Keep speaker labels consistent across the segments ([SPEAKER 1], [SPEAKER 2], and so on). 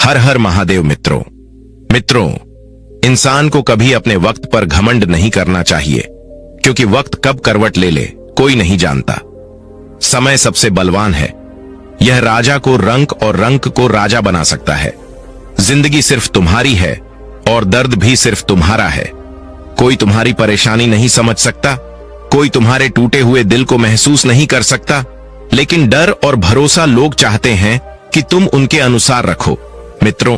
[SPEAKER 1] हर हर महादेव। मित्रों, इंसान को कभी अपने वक्त पर घमंड नहीं करना चाहिए, क्योंकि वक्त कब करवट ले ले कोई नहीं जानता। समय सबसे बलवान है। यह राजा को रंक और रंक को राजा बना सकता है। जिंदगी सिर्फ तुम्हारी है और दर्द भी सिर्फ तुम्हारा है। कोई तुम्हारी परेशानी नहीं समझ सकता, कोई तुम्हारे टूटे हुए दिल को महसूस नहीं कर सकता, लेकिन डर और भरोसा लोग चाहते हैं कि तुम उनके अनुसार रखो। मित्रों,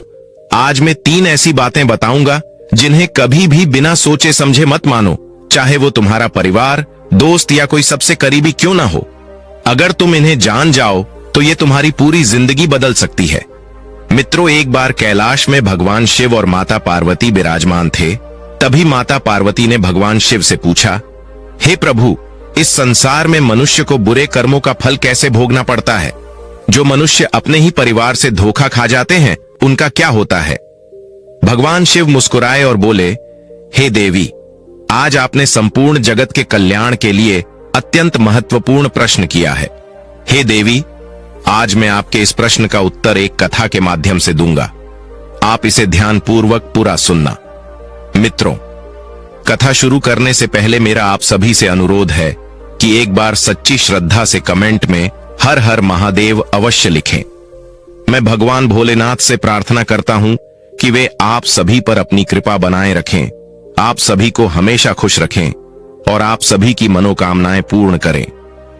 [SPEAKER 1] आज मैं 3 ऐसी बातें बताऊंगा जिन्हें कभी भी बिना सोचे समझे मत मानो, चाहे वो तुम्हारा परिवार, दोस्त या कोई सबसे करीबी क्यों ना हो। अगर तुम इन्हें जान जाओ तो ये तुम्हारी पूरी जिंदगी बदल सकती है। मित्रों, एक बार कैलाश में भगवान शिव और माता पार्वती विराजमान थे। तभी माता पार्वती ने भगवान शिव से पूछा, हे प्रभु, इस संसार में मनुष्य को बुरे कर्मों का फल कैसे भोगना पड़ता है? जो मनुष्य अपने ही परिवार से धोखा खा जाते हैं, उनका क्या होता है? भगवान शिव मुस्कुराए और बोले, हे देवी, आज आपने संपूर्ण जगत के कल्याण के लिए अत्यंत महत्वपूर्ण प्रश्न किया है। हे देवी, आज मैं आपके इस प्रश्न का उत्तर एक कथा के माध्यम से दूंगा। आप इसे ध्यानपूर्वक पूरा सुनना। मित्रों, कथा शुरू करने से पहले मेरा आप सभी से अनुरोध है कि एक बार सच्ची श्रद्धा से कमेंट में हर हर महादेव अवश्य लिखें। मैं भगवान भोलेनाथ से प्रार्थना करता हूं कि वे आप सभी पर अपनी कृपा बनाए रखें, आप सभी को हमेशा खुश रखें और आप सभी की मनोकामनाएं पूर्ण करें।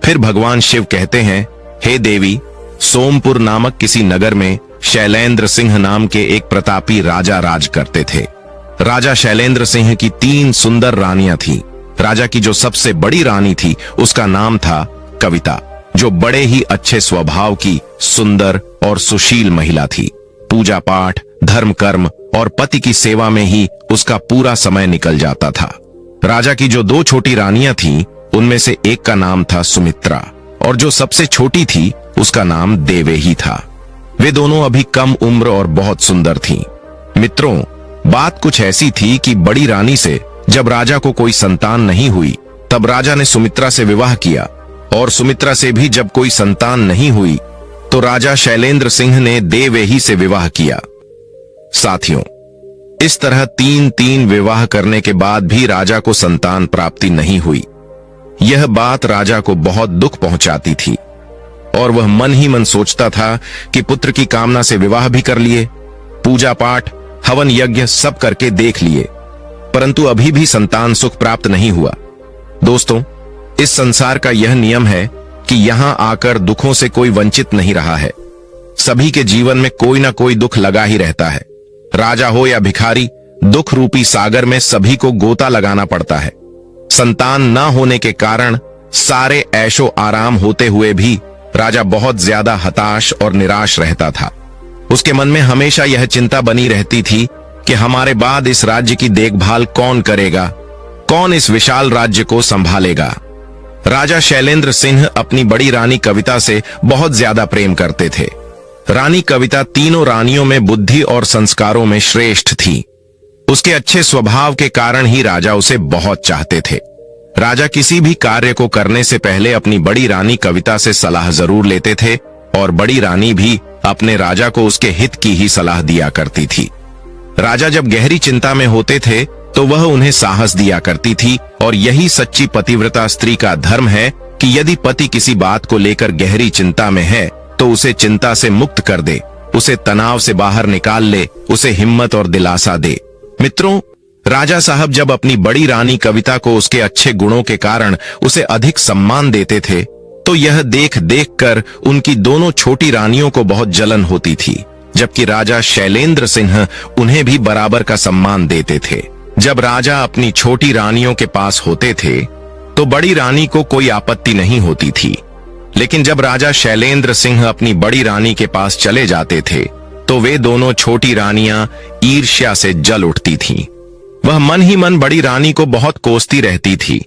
[SPEAKER 1] फिर भगवान शिव कहते हैं, हे देवी, सोमपुर नामक किसी नगर में शैलेंद्र सिंह नाम के एक प्रतापी राजा राज करते थे। राजा शैलेंद्र सिंह की 3 सुंदर रानियां थीं। राजा की जो सबसे बड़ी रानी थी, उसका नाम था कविता, जो बड़े ही अच्छे स्वभाव की सुंदर और सुशील महिला थी। पूजा पाठ, धर्म कर्म और पति की सेवा में ही उसका पूरा समय निकल जाता था। राजा की जो 2 छोटी रानियां थीं, उनमें से एक का नाम था सुमित्रा और जो सबसे छोटी थी उसका नाम देवही था। वे दोनों अभी कम उम्र और बहुत सुंदर थीं। मित्रों, बात कुछ ऐसी थी कि बड़ी रानी से जब राजा को कोई संतान नहीं हुई, तब राजा ने सुमित्रा से विवाह किया और सुमित्रा से भी जब कोई संतान नहीं हुई तो राजा शैलेंद्र सिंह ने देवही से विवाह किया। साथियों, इस तरह 3 विवाह करने के बाद भी राजा को संतान प्राप्ति नहीं हुई। यह बात राजा को बहुत दुख पहुंचाती थी और वह मन ही मन सोचता था कि पुत्र की कामना से विवाह भी कर लिए, पूजा पाठ, हवन यज्ञ सब करके देख लिए, परंतु अभी भी संतान सुख प्राप्त नहीं हुआ। दोस्तों, इस संसार का यह नियम है कि यहां आकर दुखों से कोई वंचित नहीं रहा है। सभी के जीवन में कोई ना कोई दुख लगा ही रहता है। राजा हो या भिखारी, दुख रूपी सागर में सभी को गोता लगाना पड़ता है। संतान न होने के कारण सारे ऐशो आराम होते हुए भी राजा बहुत ज्यादा हताश और निराश रहता था। उसके मन में हमेशा यह चिंता बनी रहती थी कि हमारे बाद इस राज्य की देखभाल कौन करेगा, कौन इस विशाल राज्य को संभालेगा। राजा शैलेंद्र सिंह अपनी बड़ी रानी कविता से बहुत ज्यादा प्रेम करते थे। रानी कविता तीनों रानियों में बुद्धि और संस्कारों में श्रेष्ठ थी। उसके अच्छे स्वभाव के कारण ही राजा उसे बहुत चाहते थे। राजा किसी भी कार्य को करने से पहले अपनी बड़ी रानी कविता से सलाह जरूर लेते थे और बड़ी रानी भी अपने राजा को उसके हित की ही सलाह दिया करती थी। राजा जब गहरी चिंता में होते थे तो वह उन्हें साहस दिया करती थी और यही सच्ची पतिव्रता स्त्री का धर्म है कि यदि पति किसी बात को लेकर गहरी चिंता में है तो उसे चिंता से मुक्त कर दे, उसे तनाव से बाहर निकाल ले, उसे हिम्मत और दिलासा दे। मित्रों, राजा साहब जब अपनी बड़ी रानी कविता को उसके अच्छे गुणों के कारण उसे अधिक सम्मान देते थे तो यह देख देख कर उनकी दोनों छोटी रानियों को बहुत जलन होती थी, जबकि राजा शैलेंद्र सिंह उन्हें भी बराबर का सम्मान देते थे। जब राजा अपनी छोटी रानियों के पास होते थे तो बड़ी रानी को कोई आपत्ति नहीं होती थी, लेकिन जब राजा शैलेंद्र सिंह अपनी बड़ी रानी के पास चले जाते थे तो वे दोनों छोटी रानियां ईर्ष्या से जल उठती थीं। वह मन ही मन बड़ी रानी को बहुत कोसती रहती थी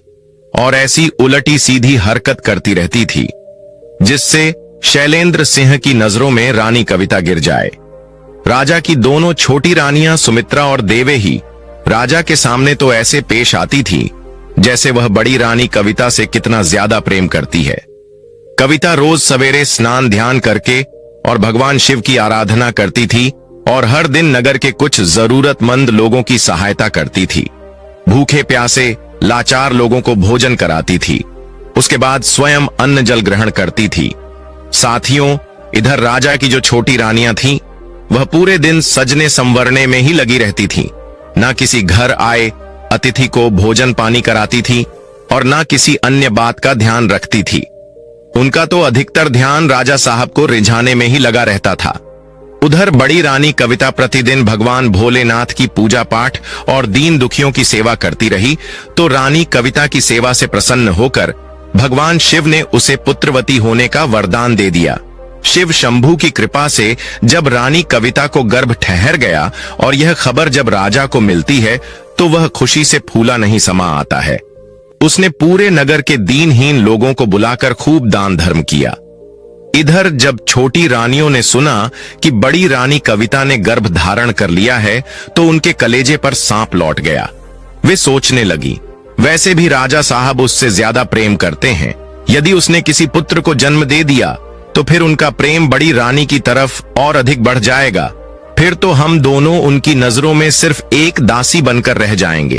[SPEAKER 1] और ऐसी उलटी सीधी हरकत करती रहती थी जिससे शैलेंद्र सिंह की नजरों में रानी कविता गिर जाए। राजा की दोनों छोटी रानियां सुमित्रा और देवही राजा के सामने तो ऐसे पेश आती थी जैसे वह बड़ी रानी कविता से कितना ज्यादा प्रेम करती है। कविता रोज सवेरे स्नान ध्यान करके और भगवान शिव की आराधना करती थी और हर दिन नगर के कुछ जरूरतमंद लोगों की सहायता करती थी। भूखे प्यासे लाचार लोगों को भोजन कराती थी। उसके बाद स्वयं अन्न जल ग्रहण करती थी। साथियों, इधर राजा की जो छोटी रानियां थीं, वह पूरे दिन सजने संवरने में ही लगी रहती थीं। ना किसी घर आए अतिथि को भोजन पानी कराती थी और ना किसी अन्य बात का ध्यान रखती थी। उनका तो अधिकतर ध्यान राजा साहब को रिझाने में ही लगा रहता था। उधर बड़ी रानी कविता प्रतिदिन भगवान भोलेनाथ की पूजा पाठ और दीन दुखियों की सेवा करती रही, तो रानी कविता की सेवा से प्रसन्न होकर भगवान शिव ने उसे पुत्रवती होने का वरदान दे दिया। शिव शंभू की कृपा से जब रानी कविता को गर्भ ठहर गया और यह खबर जब राजा को मिलती है, तो वह खुशी से फूला नहीं समा आता है। उसने पूरे नगर के दीनहीन लोगों को बुलाकर खूब दान धर्म किया। इधर जब छोटी रानियों ने सुना कि बड़ी रानी कविता ने गर्भ धारण कर लिया है, तो उनके कलेजे पर सांप लौट गया। वे सोचने लगी, वैसे भी राजा साहब उससे ज्यादा प्रेम करते हैं। यदि उसने किसी पुत्र को जन्म दे दिया तो फिर उनका प्रेम बड़ी रानी की तरफ और अधिक बढ़ जाएगा। फिर तो हम दोनों उनकी नजरों में सिर्फ एक दासी बनकर रह जाएंगे।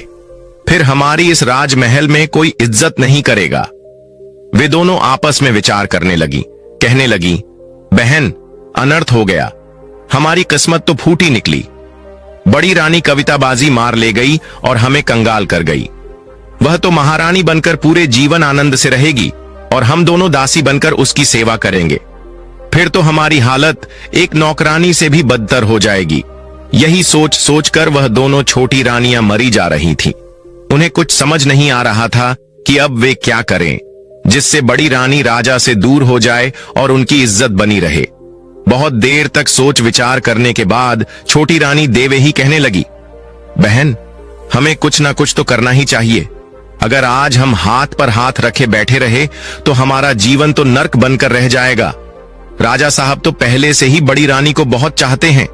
[SPEAKER 1] फिर हमारी इस राजमहल में कोई इज्जत नहीं करेगा। वे दोनों आपस में विचार करने लगी। कहने लगी, बहन, अनर्थ हो गया, हमारी किस्मत तो फूटी निकली। बड़ी रानी कविता बाजी मार ले गई और हमें कंगाल कर गई। वह तो महारानी बनकर पूरे जीवन आनंद से रहेगी और हम दोनों दासी बनकर उसकी सेवा करेंगे। फिर तो हमारी हालत एक नौकरानी से भी बदतर हो जाएगी। यही सोच सोचकर वह दोनों छोटी रानियां मरी जा रही थीं। उन्हें कुछ समझ नहीं आ रहा था कि अब वे क्या करें, जिससे बड़ी रानी राजा से दूर हो जाए और उनकी इज्जत बनी रहे। बहुत देर तक सोच विचार करने के बाद छोटी रानी देवही कहने लगी, बहन, हमें कुछ ना कुछ तो करना ही चाहिए। अगर आज हम हाथ पर हाथ रखे बैठे रहे तो हमारा जीवन तो नर्क बनकर रह जाएगा। राजा साहब तो पहले से ही बड़ी रानी को बहुत चाहते हैं।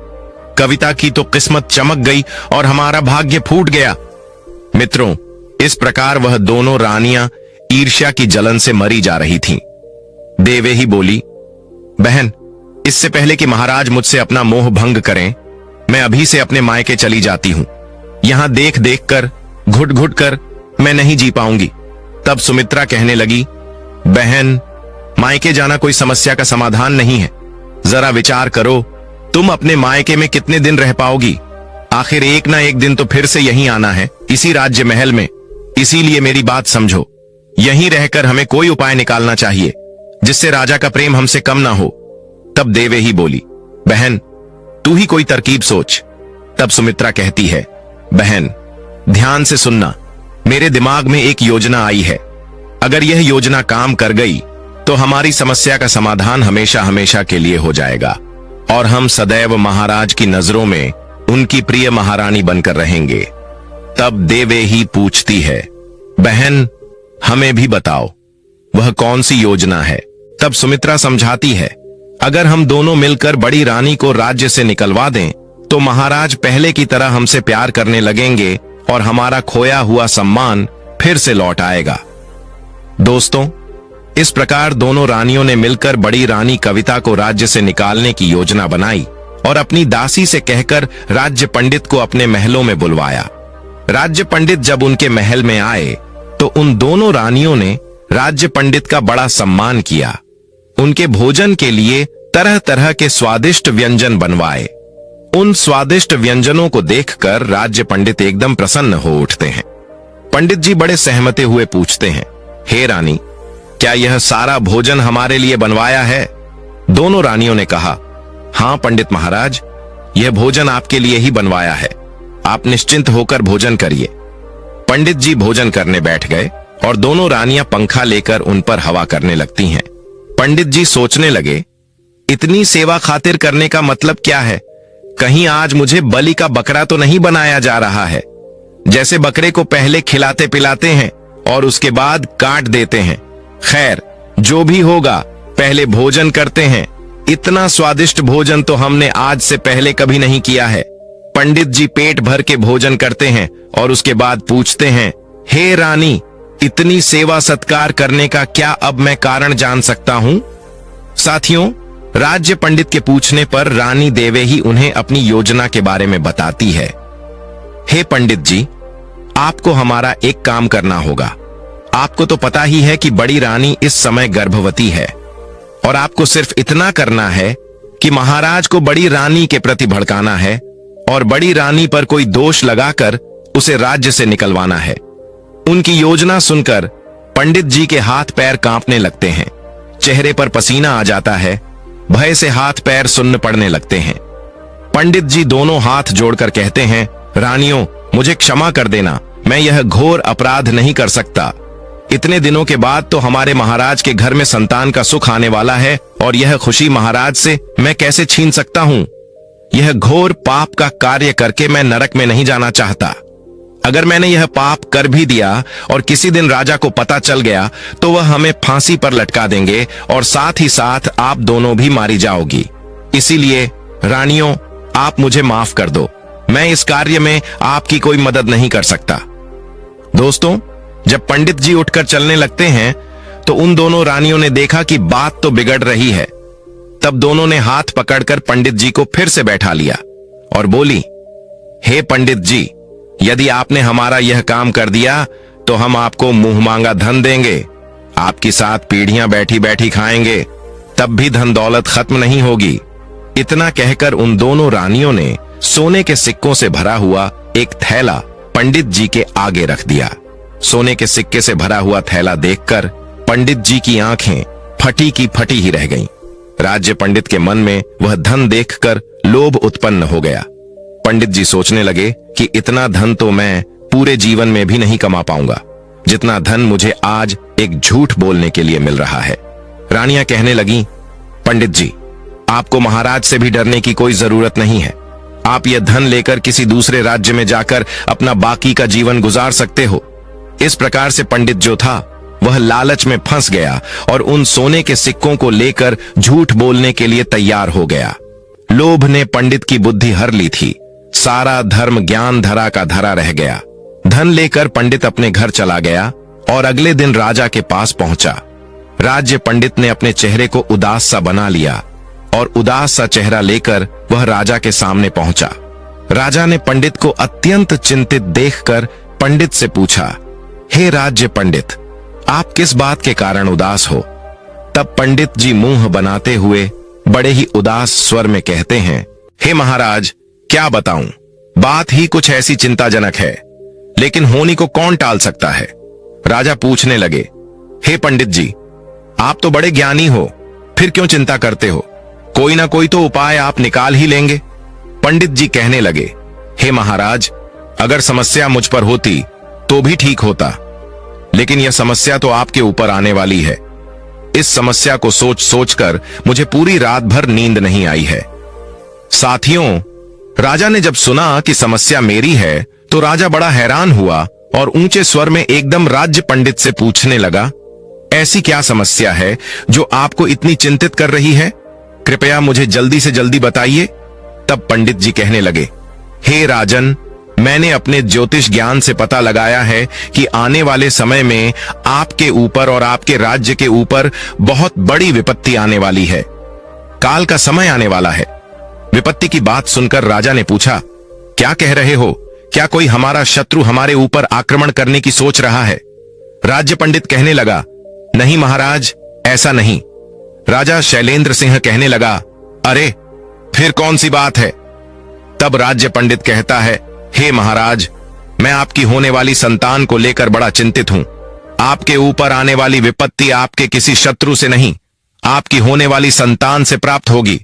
[SPEAKER 1] कविता की तो किस्मत चमक गई और हमारा भाग्य फूट गया। मित्रों, इस प्रकार वह दोनों रानियां ईर्ष्या की जलन से मरी जा रही थीं। देवही बोली, बहन, इससे पहले कि महाराज मुझसे अपना मोह भंग करें, मैं अभी से अपने मायके चली जाती हूं। यहां देख देख कर, घुट घुट कर मैं नहीं जी पाऊंगी। तब सुमित्रा कहने लगी, बहन, मायके जाना कोई समस्या का समाधान नहीं है। जरा विचार करो, तुम अपने मायके में कितने दिन रह पाओगी? आखिर एक ना एक दिन तो फिर से यहीं आना है, इसी राज्य महल में। इसीलिए मेरी बात समझो, यहीं रहकर हमें कोई उपाय निकालना चाहिए जिससे राजा का प्रेम हमसे कम ना हो। तब देवही बोली, बहन, तू ही कोई तरकीब सोच। तब सुमित्रा कहती है, बहन, ध्यान से सुनना, मेरे दिमाग में एक योजना आई है। अगर यह योजना काम कर गई तो हमारी समस्या का समाधान हमेशा हमेशा के लिए हो जाएगा और हम सदैव महाराज की नजरों में उनकी प्रिय महारानी बनकर रहेंगे। तब देवही पूछती है, बहन, हमें भी बताओ, वह कौन सी योजना है? तब सुमित्रा समझाती है, अगर हम दोनों मिलकर बड़ी रानी को राज्य से निकलवा दें तो महाराज पहले की तरह हमसे प्यार करने लगेंगे और हमारा खोया हुआ सम्मान फिर से लौट आएगा। दोस्तों, इस प्रकार दोनों रानियों ने मिलकर बड़ी रानी कविता को राज्य से निकालने की योजना बनाई और अपनी दासी से कहकर राज्य पंडित को अपने महलों में बुलवाया। राज्य पंडित जब उनके महल में आए तो उन दोनों रानियों ने राज्य पंडित का बड़ा सम्मान किया। उनके भोजन के लिए तरह तरह के स्वादिष्ट व्यंजन बनवाए। उन स्वादिष्ट व्यंजनों को देखकर राज्य पंडित एकदम प्रसन्न हो उठते हैं। पंडित जी बड़े सहमते हुए पूछते हैं, हे रानी, क्या यह सारा भोजन हमारे लिए बनवाया है? दोनों रानियों ने कहा, हाँ पंडित महाराज, यह भोजन आपके लिए ही बनवाया है। आप निश्चिंत होकर भोजन करिए। पंडित जी भोजन करने बैठ गए और दोनों रानियां पंखा लेकर उन पर हवा करने लगती हैं। पंडित जी सोचने लगे, इतनी सेवा खातिर करने का मतलब क्या है? कहीं आज मुझे बलि का बकरा तो नहीं बनाया जा रहा है? जैसे बकरे को पहले खिलाते पिलाते हैं और उसके बाद काट देते हैं। खैर, जो भी होगा, पहले भोजन करते हैं। इतना स्वादिष्ट भोजन तो हमने आज से पहले कभी नहीं किया है। पंडित जी पेट भर के भोजन करते हैं और उसके बाद पूछते हैं, हे रानी, इतनी सेवा सत्कार करने का क्या अब मैं कारण जान सकता हूं? साथियों, राज्य पंडित के पूछने पर रानी देवही उन्हें अपनी योजना के बारे में बताती है। हे पंडित जी, आपको हमारा एक काम करना होगा। आपको तो पता ही है कि बड़ी रानी इस समय गर्भवती है और आपको सिर्फ इतना करना है कि महाराज को बड़ी रानी के प्रति भड़काना है और बड़ी रानी पर कोई दोष लगाकर उसे राज्य से निकलवाना है। उनकी योजना सुनकर पंडित जी के हाथ पैर कांपने लगते हैं, चेहरे पर पसीना आ जाता है, भय से हाथ पैर सुन्न पड़ने लगते हैं। पंडित जी दोनों हाथ जोड़कर कहते हैं, रानियों, मुझे क्षमा कर देना, मैं यह घोर अपराध नहीं कर सकता। इतने दिनों के बाद तो हमारे महाराज के घर में संतान का सुख आने वाला है और यह खुशी महाराज से मैं कैसे छीन सकता हूँ। यह घोर पाप का कार्य करके मैं नरक में नहीं जाना चाहता। अगर मैंने यह पाप कर भी दिया और किसी दिन राजा को पता चल गया तो वह हमें फांसी पर लटका देंगे और साथ ही साथ आप दोनों भी मारी जाओगी। इसीलिए रानियों, आप मुझे माफ कर दो, मैं इस कार्य में आपकी कोई मदद नहीं कर सकता। दोस्तों, जब पंडित जी उठकर चलने लगते हैं तो उन दोनों रानियों ने देखा कि बात तो बिगड़ रही है। तब दोनों ने हाथ पकड़कर पंडित जी को फिर से बैठा लिया और बोली, हे पंडित जी, यदि आपने हमारा यह काम कर दिया तो हम आपको मुंह मांगा धन देंगे, आपकी साथ पीढ़ियां बैठी बैठी खाएंगे, तब भी धन दौलत खत्म नहीं होगी। इतना कहकर उन दोनों रानियों ने सोने के सिक्कों से भरा हुआ एक थैला पंडित जी के आगे रख दिया। सोने के सिक्के से भरा हुआ थैला देखकर पंडित जी की आंखें फटी की फटी ही रह गईं। राज्य पंडित के मन में वह धन देखकर लोभ उत्पन्न हो गया। पंडित जी सोचने लगे कि इतना धन तो मैं पूरे जीवन में भी नहीं कमा पाऊंगा, जितना धन मुझे आज एक झूठ बोलने के लिए मिल रहा है। रानियां कहने लगीं, पंडित जी, आपको महाराज से भी डरने की कोई जरूरत नहीं है। आप यह धन लेकर किसी दूसरे राज्य में जाकर अपना बाकी का जीवन गुजार सकते हो। इस प्रकार से पंडित जो था वह लालच में फंस गया और उन सोने के सिक्कों को लेकर झूठ बोलने के लिए तैयार हो गया। लोभ ने पंडित की बुद्धि हर ली थी, सारा धर्म ज्ञान धरा का धरा रह गया। धन लेकर पंडित अपने घर चला गया और अगले दिन राजा के पास पहुंचा। राज्य पंडित ने अपने चेहरे को उदास सा बना लिया और उदास सा चेहरा लेकर वह राजा के सामने पहुंचा। राजा ने पंडित को अत्यंत चिंतित देखकर पंडित से पूछा, हे राज्य पंडित, आप किस बात के कारण उदास हो? तब पंडित जी मुंह बनाते हुए बड़े ही उदास स्वर में कहते हैं, हे महाराज, क्या बताऊं, बात ही कुछ ऐसी चिंताजनक है, लेकिन होनी को कौन टाल सकता है। राजा पूछने लगे, हे पंडित जी, आप तो बड़े ज्ञानी हो, फिर क्यों चिंता करते हो? कोई ना कोई तो उपाय आप निकाल ही लेंगे। पंडित जी कहने लगे, हे महाराज, अगर समस्या मुझ पर होती तो भी ठीक होता, लेकिन यह समस्या तो आपके ऊपर आने वाली है। इस समस्या को सोच सोचकर मुझे पूरी रात भर नींद नहीं आई है। साथियों, राजा ने जब सुना कि समस्या मेरी है तो राजा बड़ा हैरान हुआ और ऊंचे स्वर में एकदम राज्य पंडित से पूछने लगा, ऐसी क्या समस्या है जो आपको इतनी चिंतित कर रही है? कृपया मुझे जल्दी से जल्दी बताइए। तब पंडित जी कहने लगे, हे राजन, मैंने अपने ज्योतिष ज्ञान से पता लगाया है कि आने वाले समय में आपके ऊपर और आपके राज्य के ऊपर बहुत बड़ी विपत्ति आने वाली है। काल का समय आने वाला है। विपत्ति की बात सुनकर राजा ने पूछा, क्या कह रहे हो? क्या कोई हमारा शत्रु हमारे ऊपर आक्रमण करने की सोच रहा है? राज्य पंडित कहने लगा, नहीं महाराज, ऐसा नहीं। राजा शैलेंद्र सिंह कहने लगा, अरे फिर कौन सी बात है? तब राज्य पंडित कहता है, हे महाराज, मैं आपकी होने वाली संतान को लेकर बड़ा चिंतित हूं। आपके ऊपर आने वाली विपत्ति आपके किसी शत्रु से नहीं, आपकी होने वाली संतान से प्राप्त होगी।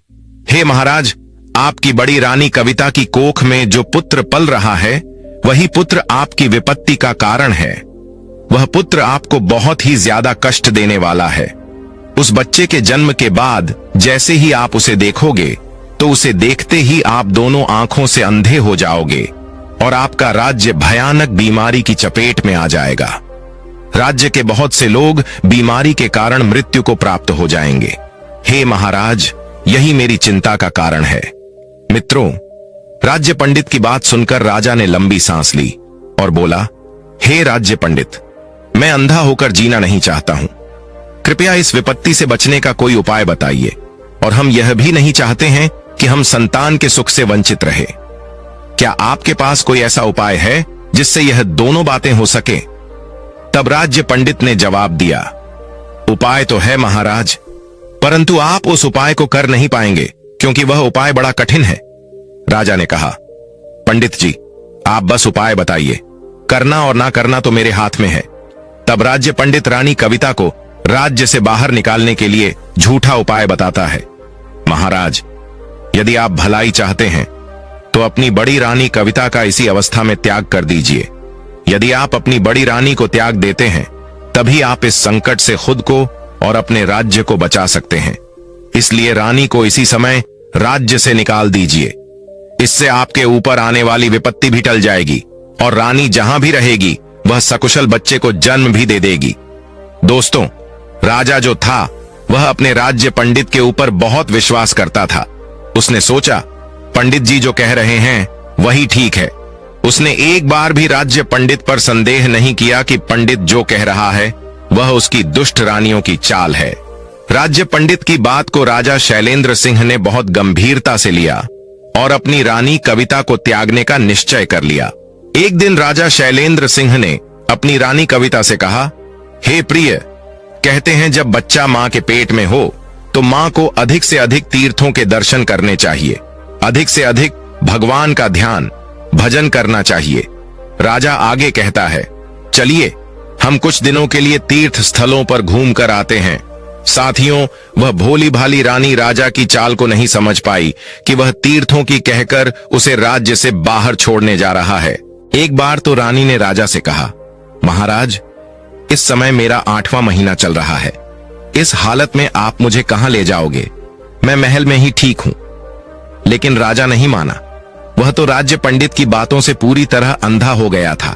[SPEAKER 1] हे महाराज, आपकी बड़ी रानी कविता की कोख में जो पुत्र पल रहा है, वही पुत्र आपकी विपत्ति का कारण है। वह पुत्र आपको बहुत ही ज्यादा कष्ट देने वाला है। उस बच्चे के जन्म के बाद जैसे ही आप उसे देखोगे तो उसे देखते ही आप दोनों आंखों से अंधे हो जाओगे और आपका राज्य भयानक बीमारी की चपेट में आ जाएगा। राज्य के बहुत से लोग बीमारी के कारण मृत्यु को प्राप्त हो जाएंगे। हे महाराज, यही मेरी चिंता का कारण है। मित्रों, राज्य पंडित की बात सुनकर राजा ने लंबी सांस ली और बोला, हे राज्य पंडित, मैं अंधा होकर जीना नहीं चाहता हूं। कृपया इस विपत्ति से बचने का कोई उपाय बताइए। और हम यह भी नहीं चाहते हैं कि हम संतान के सुख से वंचित रहे। क्या आपके पास कोई ऐसा उपाय है जिससे यह दोनों बातें हो सके? तब राज्य पंडित ने जवाब दिया, उपाय तो है महाराज, परंतु आप उस उपाय को कर नहीं पाएंगे क्योंकि वह उपाय बड़ा कठिन है। राजा ने कहा, पंडित जी, आप बस उपाय बताइए, करना और ना करना तो मेरे हाथ में है। तब राज्य पंडित रानी कविता को राज्य से बाहर निकालने के लिए झूठा उपाय बताता है। महाराज, यदि आप भलाई चाहते हैं तो अपनी बड़ी रानी कविता का इसी अवस्था में त्याग कर दीजिए। यदि आप अपनी बड़ी रानी को त्याग देते हैं तभी आप इस संकट से खुद को और अपने राज्य को बचा सकते हैं। इसलिए रानी को इसी समय राज्य से निकाल दीजिए। इससे आपके ऊपर आने वाली विपत्ति भी टल जाएगी और रानी जहां भी रहेगी वह सकुशल बच्चे को जन्म भी दे देगी। दोस्तों, राजा जो था वह अपने राज्य पंडित के ऊपर बहुत विश्वास करता था। उसने सोचा, पंडित जी जो कह रहे हैं वही ठीक है। उसने एक बार भी राज्य पंडित पर संदेह नहीं किया कि पंडित जो कह रहा है वह उसकी दुष्ट रानियों की चाल है। राज्य पंडित की बात को राजा शैलेंद्र सिंह ने बहुत गंभीरता से लिया और अपनी रानी कविता को त्यागने का निश्चय कर लिया। एक दिन राजा शैलेंद्र सिंह ने अपनी रानी कविता से कहा, हे प्रिय, कहते हैं जब बच्चा मां के पेट में हो तो मां को अधिक से अधिक तीर्थों के दर्शन करने चाहिए, अधिक से अधिक भगवान का ध्यान भजन करना चाहिए। राजा आगे कहता है, चलिए हम कुछ दिनों के लिए तीर्थ स्थलों पर घूम कर आते हैं। साथियों, वह भोली भाली रानी राजा की चाल को नहीं समझ पाई कि वह तीर्थों की कहकर उसे राज्य से बाहर छोड़ने जा रहा है। एक बार तो रानी ने राजा से कहा, महाराज, इस समय मेरा 8वां महीना चल रहा है। इस हालत में आप मुझे कहां ले जाओगे? मैं महल में ही ठीक हूं। लेकिन राजा नहीं माना। वह तो राज्य पंडित की बातों से पूरी तरह अंधा हो गया था।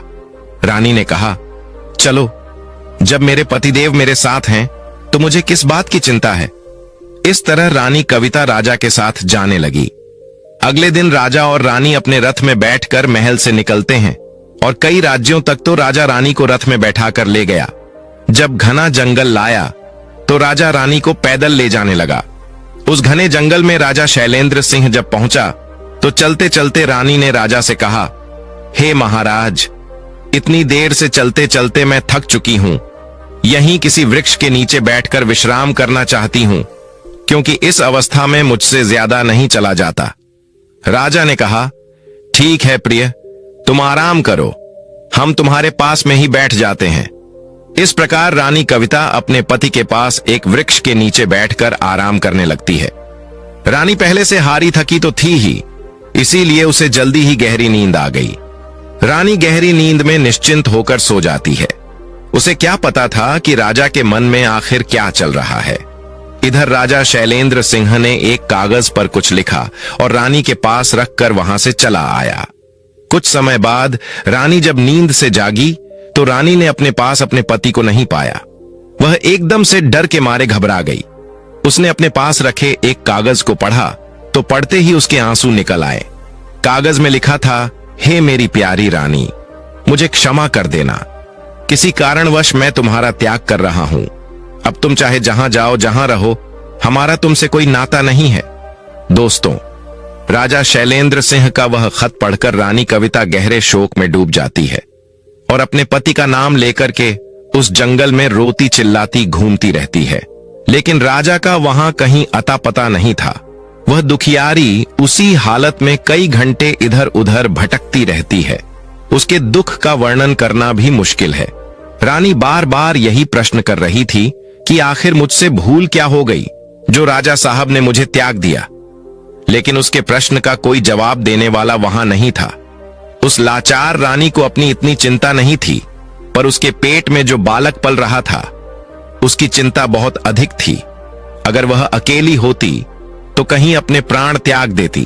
[SPEAKER 1] रानी ने कहा, चलो, जब मेरे पतिदेव मेरे साथ हैं तो मुझे किस बात की चिंता है। इस तरह रानी कविता राजा के साथ जाने लगी। अगले दिन राजा और रानी अपने रथ में बैठकर महल से निकलते हैं और कई राज्यों तक तो राजा रानी को रथ में बैठाकर ले गया। जब घना जंगल लाया तो राजा रानी को पैदल ले जाने लगा। उस घने जंगल में राजा शैलेंद्र सिंह जब पहुंचा तो चलते चलते रानी ने राजा से कहा, हे महाराज, इतनी देर से चलते चलते मैं थक चुकी हूं। यहीं किसी वृक्ष के नीचे बैठकर विश्राम करना चाहती हूं, क्योंकि इस अवस्था में मुझसे ज्यादा नहीं चला जाता। राजा ने कहा, ठीक है प्रिय, तुम आराम करो, हम तुम्हारे पास में ही बैठ जाते हैं। इस प्रकार रानी कविता अपने पति के पास एक वृक्ष के नीचे बैठकर आराम करने लगती है। रानी पहले से हारी थकी तो थी ही, इसीलिए उसे जल्दी ही गहरी नींद आ गई। रानी गहरी नींद में निश्चिंत होकर सो जाती है। उसे क्या पता था कि राजा के मन में आखिर क्या चल रहा है। इधर राजा शैलेंद्र सिंह ने एक कागज पर कुछ लिखा और रानी के पास रखकर वहां से चला आया। कुछ समय बाद रानी जब नींद से जागी तो रानी ने अपने पास अपने पति को नहीं पाया। वह एकदम से डर के मारे घबरा गई। उसने अपने पास रखे एक कागज को पढ़ा तो पढ़ते ही उसके आंसू निकल आए। कागज में लिखा था, हे मेरी प्यारी रानी, मुझे क्षमा कर देना। किसी कारणवश मैं तुम्हारा त्याग कर रहा हूं। अब तुम चाहे जहां जाओ, जहां रहो, हमारा तुमसे कोई नाता नहीं है। दोस्तों, राजा शैलेंद्र सिंह का वह खत पढ़कर रानी कविता गहरे शोक में डूब जाती है और अपने पति का नाम लेकर के उस जंगल में रोती चिल्लाती घूमती रहती है। लेकिन राजा का वहां कहीं अता पता नहीं था। वह दुखियारी उसी हालत में कई घंटे इधर उधर भटकती रहती है। उसके दुख का वर्णन करना भी मुश्किल है। रानी बार बार यही प्रश्न कर रही थी कि आखिर मुझसे भूल क्या हो गई जो राजा साहब ने मुझे त्याग दिया। लेकिन उसके प्रश्न का कोई जवाब देने वाला वहां नहीं था। उस लाचार रानी को अपनी इतनी चिंता नहीं थी, पर उसके पेट में जो बालक पल रहा था उसकी चिंता बहुत अधिक थी। अगर वह अकेली होती तो कहीं अपने प्राण त्याग देती,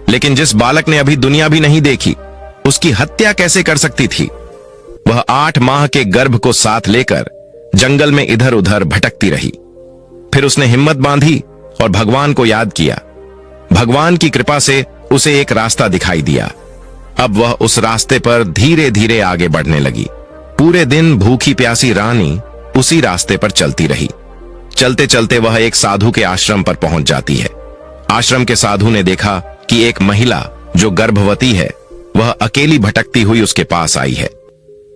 [SPEAKER 1] लेकिन जिस बालक ने अभी दुनिया भी नहीं देखी उसकी हत्या कैसे कर सकती थी। वह 8 माह के गर्भ को साथ लेकर जंगल में इधर उधर भटकती रही। फिर उसने हिम्मत बांधी और भगवान को याद किया। भगवान की कृपा से उसे एक रास्ता दिखाई दिया। अब वह उस रास्ते पर धीरे धीरे आगे बढ़ने लगी। पूरे दिन भूखी प्यासी रानी उसी रास्ते पर चलती रही। चलते चलते वह एक साधु के आश्रम पर पहुंच जाती है। आश्रम के साधु ने देखा कि एक महिला जो गर्भवती है वह अकेली भटकती हुई उसके पास आई है।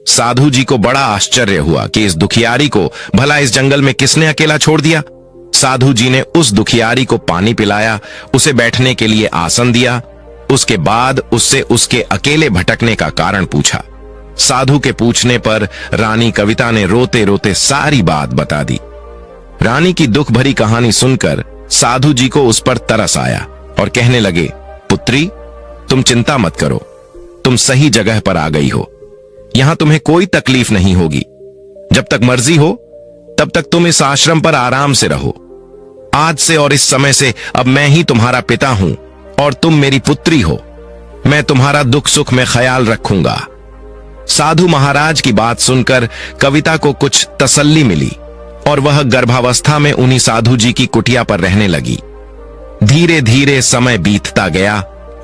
[SPEAKER 1] साधु जी को बड़ा आश्चर्य हुआ कि इस दुखियारी को भला इस जंगल में किसने अकेला छोड़ दिया। साधु जी ने उस दुखियारी को पानी पिलाया, उसे बैठने के लिए आसन दिया। उसके बाद उससे उसके अकेले भटकने का कारण पूछा। साधु के पूछने पर रानी कविता ने रोते रोते सारी बात बता दी। रानी की दुख भरी कहानी सुनकर साधु जी को उस पर तरस आया और कहने लगे, पुत्री, तुम चिंता मत करो, तुम सही जगह पर आ गई हो। यहां तुम्हें कोई तकलीफ नहीं होगी। जब तक मर्जी हो तब तक तुम इस आश्रम पर आराम से रहो। आज से और इस समय से अब मैं ही तुम्हारा पिता हूं और तुम मेरी पुत्री हो। मैं तुम्हारा दुख सुख में ख्याल रखूंगा। साधु महाराज की बात सुनकर कविता को कुछ तसल्ली मिली और वह गर्भावस्था में उन्हीं साधु जी की कुटिया पर रहने लगी। धीरे धीरे समय बीतता गया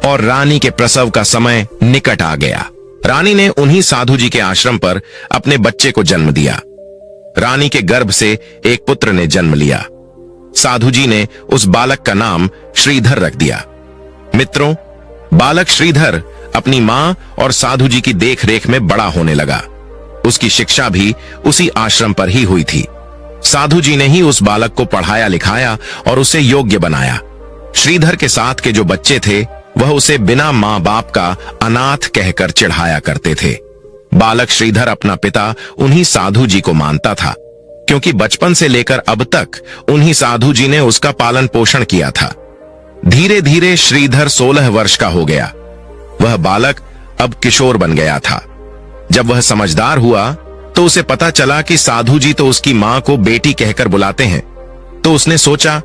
[SPEAKER 1] और रानी के प्रसव का समय निकट आ गया। रानी ने उन्हीं साधु जी के आश्रम पर अपने बच्चे को जन्म दिया। रानी के गर्भ से एक पुत्र ने जन्म लिया। साधु जी ने उस बालक का नाम श्रीधर रख दिया। मित्रों, बालक श्रीधर अपनी मां और साधु जी की देखरेख में बड़ा होने लगा। उसकी शिक्षा भी उसी आश्रम पर ही हुई थी। साधु जी ने ही उस बालक को पढ़ाया लिखाया और उसे योग्य बनाया। श्रीधर के साथ के जो बच्चे थे वह उसे बिना मां बाप का अनाथ कहकर चिढ़ाया करते थे। बालक श्रीधर अपना पिता उन्हीं साधु जी को मानता था, क्योंकि बचपन से लेकर अब तक उन्हीं साधु जी ने उसका पालन पोषण किया था। धीरे धीरे श्रीधर 16 वर्ष का हो गया। वह बालक अब किशोर बन गया था। जब वह समझदार हुआ तो उसे पता चला कि साधु जी तो उसकी मां को बेटी कहकर बुलाते हैं। तो उसने सोचा,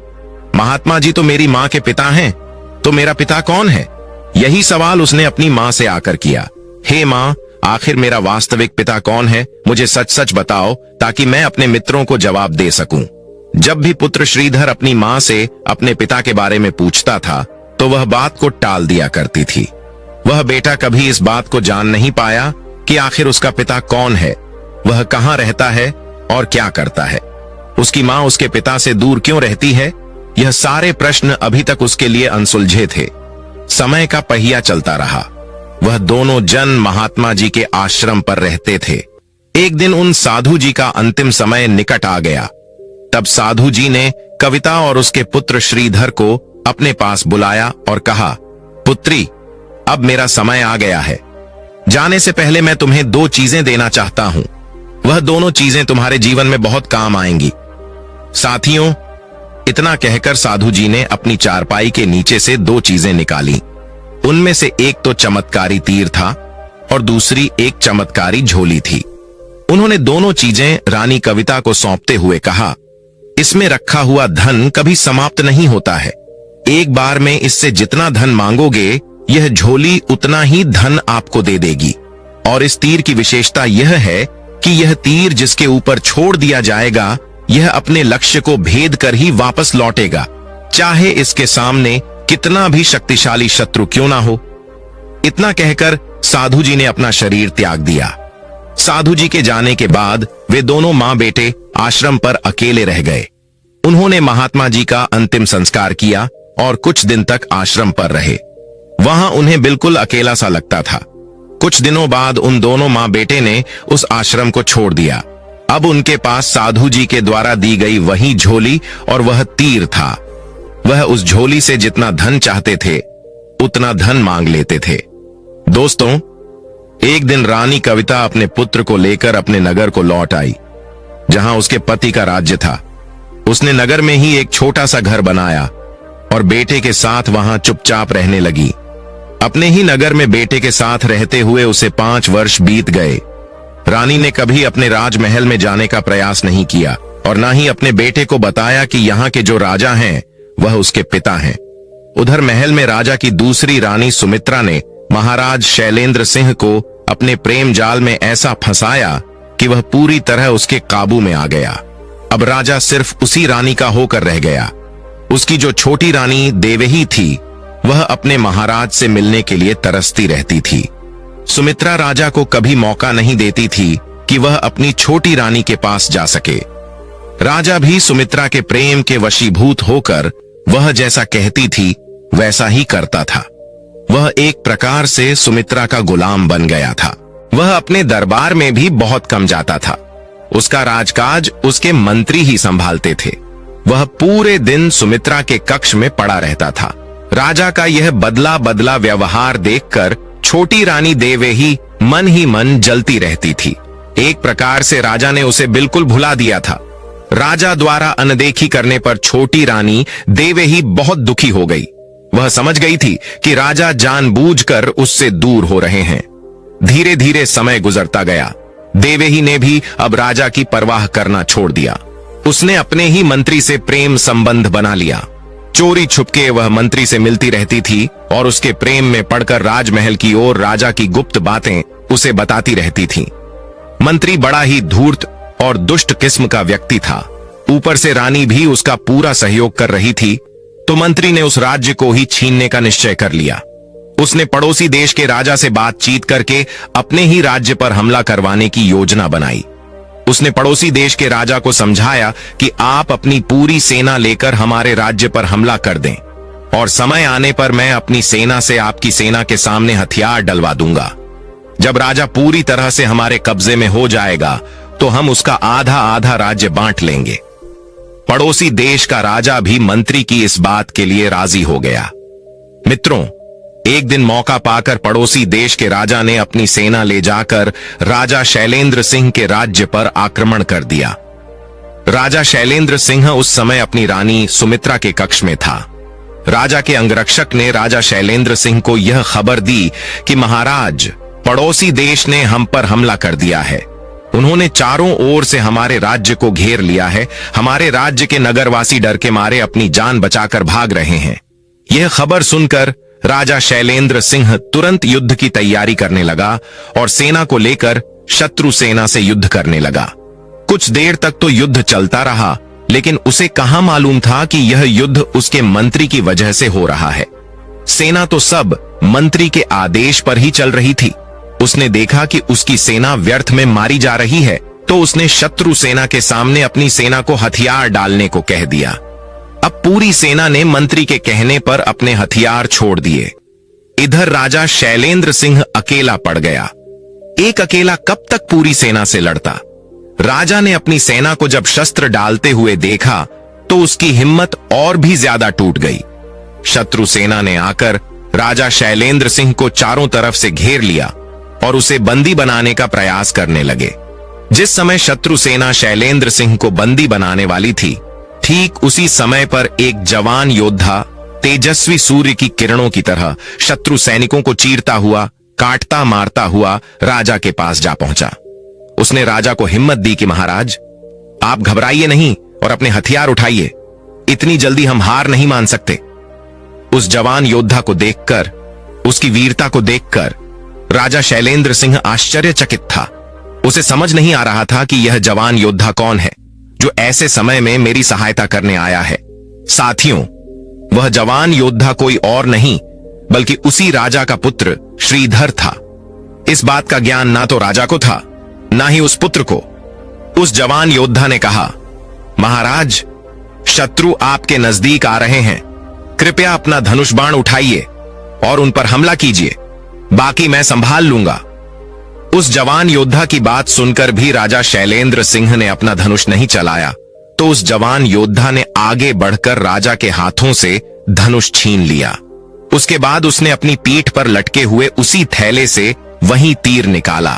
[SPEAKER 1] महात्मा जी तो मेरी मां के पिता हैं, तो मेरा पिता कौन है? यही सवाल उसने अपनी मां से आकर किया। हे मां, आखिर मेरा वास्तविक पिता कौन है? मुझे सच सच बताओ ताकि मैं अपने मित्रों को जवाब दे सकूं। जब भी पुत्र श्रीधर अपनी मां से अपने पिता के बारे में पूछता था तो वह बात को टाल दिया करती थी। वह बेटा कभी इस बात को जान नहीं पाया कि आखिर उसका पिता कौन है, वह कहां रहता है और क्या करता है। उसकी मां उसके पिता से दूर क्यों रहती है, यह सारे प्रश्न अभी तक उसके लिए अनसुलझे थे। समय का पहिया चलता रहा। वह दोनों जन महात्मा जी के आश्रम पर रहते थे। एक दिन उन साधु जी का अंतिम समय निकट आ गया। तब साधु जी ने कविता और उसके पुत्र श्रीधर को अपने पास बुलाया और कहा, पुत्री, अब मेरा समय आ गया है। जाने से पहले मैं तुम्हें 2 चीजें देना चाहता हूं। वह दोनों चीजें तुम्हारे जीवन में बहुत काम आएंगी। साथियों, इतना कहकर साधु जी ने अपनी चारपाई के नीचे से 2 चीजें निकाली। उनमें से एक तो चमत्कारी तीर था और दूसरी एक चमत्कारी झोली थी। उन्होंने दोनों चीजें रानी कविता को सौंपते हुए कहा, इसमें रखा हुआ धन कभी समाप्त नहीं होता है। एक बार में इससे जितना धन मांगोगे यह झोली उतना ही धन आपको दे देगी। और इस तीर की विशेषता यह है कि यह तीर जिसके ऊपर छोड़ दिया जाएगा यह अपने लक्ष्य को भेद कर ही वापस लौटेगा, चाहे इसके सामने कितना भी शक्तिशाली शत्रु क्यों ना हो। इतना कहकर साधु जी ने अपना शरीर त्याग दिया। साधु जी के जाने के बाद वे दोनों मां बेटे आश्रम पर अकेले रह गए। उन्होंने महात्मा जी का अंतिम संस्कार किया और कुछ दिन तक आश्रम पर रहे। वहां उन्हें बिल्कुल अकेला सा लगता था। कुछ दिनों बाद उन दोनों मां बेटे ने उस आश्रम को छोड़ दिया। अब उनके पास साधु जी के द्वारा दी गई वही झोली और वह तीर था। वह उस झोली से जितना धन चाहते थे उतना धन मांग लेते थे। दोस्तों, एक दिन रानी कविता अपने पुत्र को लेकर अपने नगर को लौट आई, जहां उसके पति का राज्य था। उसने नगर में ही एक छोटा सा घर बनाया और बेटे के साथ वहां चुपचाप रहने लगी। अपने ही नगर में बेटे के साथ रहते हुए उसे 5 वर्ष बीत गए। रानी ने कभी अपने राजमहल में जाने का प्रयास नहीं किया और न ही अपने बेटे को बताया कि यहाँ के जो राजा हैं वह उसके पिता हैं। उधर महल में राजा की दूसरी रानी सुमित्रा ने महाराज शैलेंद्र सिंह को अपने प्रेम जाल में ऐसा फंसाया कि वह पूरी तरह उसके काबू में आ गया। अब राजा सिर्फ उसी रानी का होकर रह गया। उसकी जो छोटी रानी देवही थी वह अपने महाराज से मिलने के लिए तरसती रहती थी। सुमित्रा राजा को कभी मौका नहीं देती थी कि वह अपनी छोटी रानी के पास जा सके। राजा भी सुमित्रा के प्रेम के वशीभूत होकर वह जैसा कहती थी वैसा ही करता था। वह एक प्रकार से सुमित्रा का गुलाम बन गया था। वह अपने दरबार में भी बहुत कम जाता था। उसका राजकाज उसके मंत्री ही संभालते थे। वह पूरे दिन सुमित्रा के कक्ष में पड़ा रहता था। राजा का यह बदला बदला व्यवहार देखकर छोटी रानी देवही ही मन जलती रहती थी। एक प्रकार से राजा ने उसे बिल्कुल भुला दिया था। राजा द्वारा अनदेखी करने पर छोटी रानी देवही बहुत दुखी हो गई। वह समझ गई थी कि राजा जानबूझकर उससे दूर हो रहे हैं। धीरे धीरे समय गुजरता गया। देवही ने भी अब राजा की परवाह करना छोड़ दिया। उसने अपने ही मंत्री से प्रेम संबंध बना लिया। चोरी छुपके वह मंत्री से मिलती रहती थी और उसके प्रेम में पड़कर राजमहल की ओर राजा की गुप्त बातें उसे बताती रहती थीं। मंत्री बड़ा ही धूर्त और दुष्ट किस्म का व्यक्ति था। ऊपर से रानी भी उसका पूरा सहयोग कर रही थी, तो मंत्री ने उस राज्य को ही छीनने का निश्चय कर लिया। उसने पड़ोसी देश के राजा से बातचीत करके अपने ही राज्य पर हमला करवाने की योजना बनाई। उसने पड़ोसी देश के राजा को समझाया कि आप अपनी पूरी सेना लेकर हमारे राज्य पर हमला कर दें और समय आने पर मैं अपनी सेना से आपकी सेना के सामने हथियार डलवा दूंगा। जब राजा पूरी तरह से हमारे कब्जे में हो जाएगा तो हम उसका आधा आधा राज्य बांट लेंगे। पड़ोसी देश का राजा भी मंत्री की इस बात के लिए राजी हो गया। मित्रों, एक दिन मौका पाकर पड़ोसी देश के राजा ने अपनी सेना ले जाकर राजा शैलेंद्र सिंह के राज्य पर आक्रमण कर दिया। राजा शैलेंद्र सिंह उस समय अपनी रानी सुमित्रा के कक्ष में था। राजा के अंगरक्षक ने राजा शैलेंद्र सिंह को यह खबर दी कि महाराज, पड़ोसी देश ने हम पर हमला कर दिया है। उन्होंने चारों ओर से हमारे राज्य को घेर लिया है। हमारे राज्य के नगरवासी डर के मारे अपनी जान बचाकर भाग रहे हैं। यह खबर सुनकर राजा शैलेंद्र सिंह तुरंत युद्ध की तैयारी करने लगा और सेना को लेकर शत्रु सेना से युद्ध करने लगा। कुछ देर तक तो युद्ध चलता रहा, लेकिन उसे कहां मालूम था कि यह युद्ध उसके मंत्री की वजह से हो रहा है। सेना तो सब मंत्री के आदेश पर ही चल रही थी। उसने देखा कि उसकी सेना व्यर्थ में मारी जा रही है, तो उसने शत्रु सेना के सामने अपनी सेना को हथियार डालने को कह दिया। अब पूरी सेना ने मंत्री के कहने पर अपने हथियार छोड़ दिए। इधर राजा शैलेंद्र सिंह अकेला पड़ गया। एक अकेला कब तक पूरी सेना से लड़ता। राजा ने अपनी सेना को जब शस्त्र डालते हुए देखा तो उसकी हिम्मत और भी ज्यादा टूट गई। शत्रु सेना ने आकर राजा शैलेंद्र सिंह को चारों तरफ से घेर लिया और उसे बंदी बनाने का प्रयास करने लगे। जिस समय शत्रु सेना शैलेंद्र सिंह को बंदी बनाने वाली थी, ठीक उसी समय पर एक जवान योद्धा तेजस्वी सूर्य की किरणों की तरह शत्रु सैनिकों को चीरता हुआ, काटता मारता हुआ राजा के पास जा पहुंचा। उसने राजा को हिम्मत दी कि महाराज, आप घबराइए नहीं और अपने हथियार उठाइए। इतनी जल्दी हम हार नहीं मान सकते। उस जवान योद्धा को देखकर, उसकी वीरता को देखकर राजा शैलेंद्र सिंह आश्चर्यचकित था। उसे समझ नहीं आ रहा था कि यह जवान योद्धा कौन है जो ऐसे समय में मेरी सहायता करने आया है। साथियों, वह जवान योद्धा कोई और नहीं बल्कि उसी राजा का पुत्र श्रीधर था। इस बात का ज्ञान ना तो राजा को था, ना ही उस पुत्र को। उस जवान योद्धा ने कहा, महाराज, शत्रु आपके नजदीक आ रहे हैं। कृपया अपना धनुष बाण उठाइए और उन पर हमला कीजिए, बाकी मैं संभाल लूंगा। उस जवान योद्धा की बात सुनकर भी राजा शैलेंद्र सिंह ने अपना धनुष नहीं चलाया, तो उस जवान योद्धा ने आगे बढ़कर राजा के हाथों से धनुष छीन लिया। उसके बाद उसने अपनी पीठ पर लटके हुए उसी थैले से वही तीर निकाला।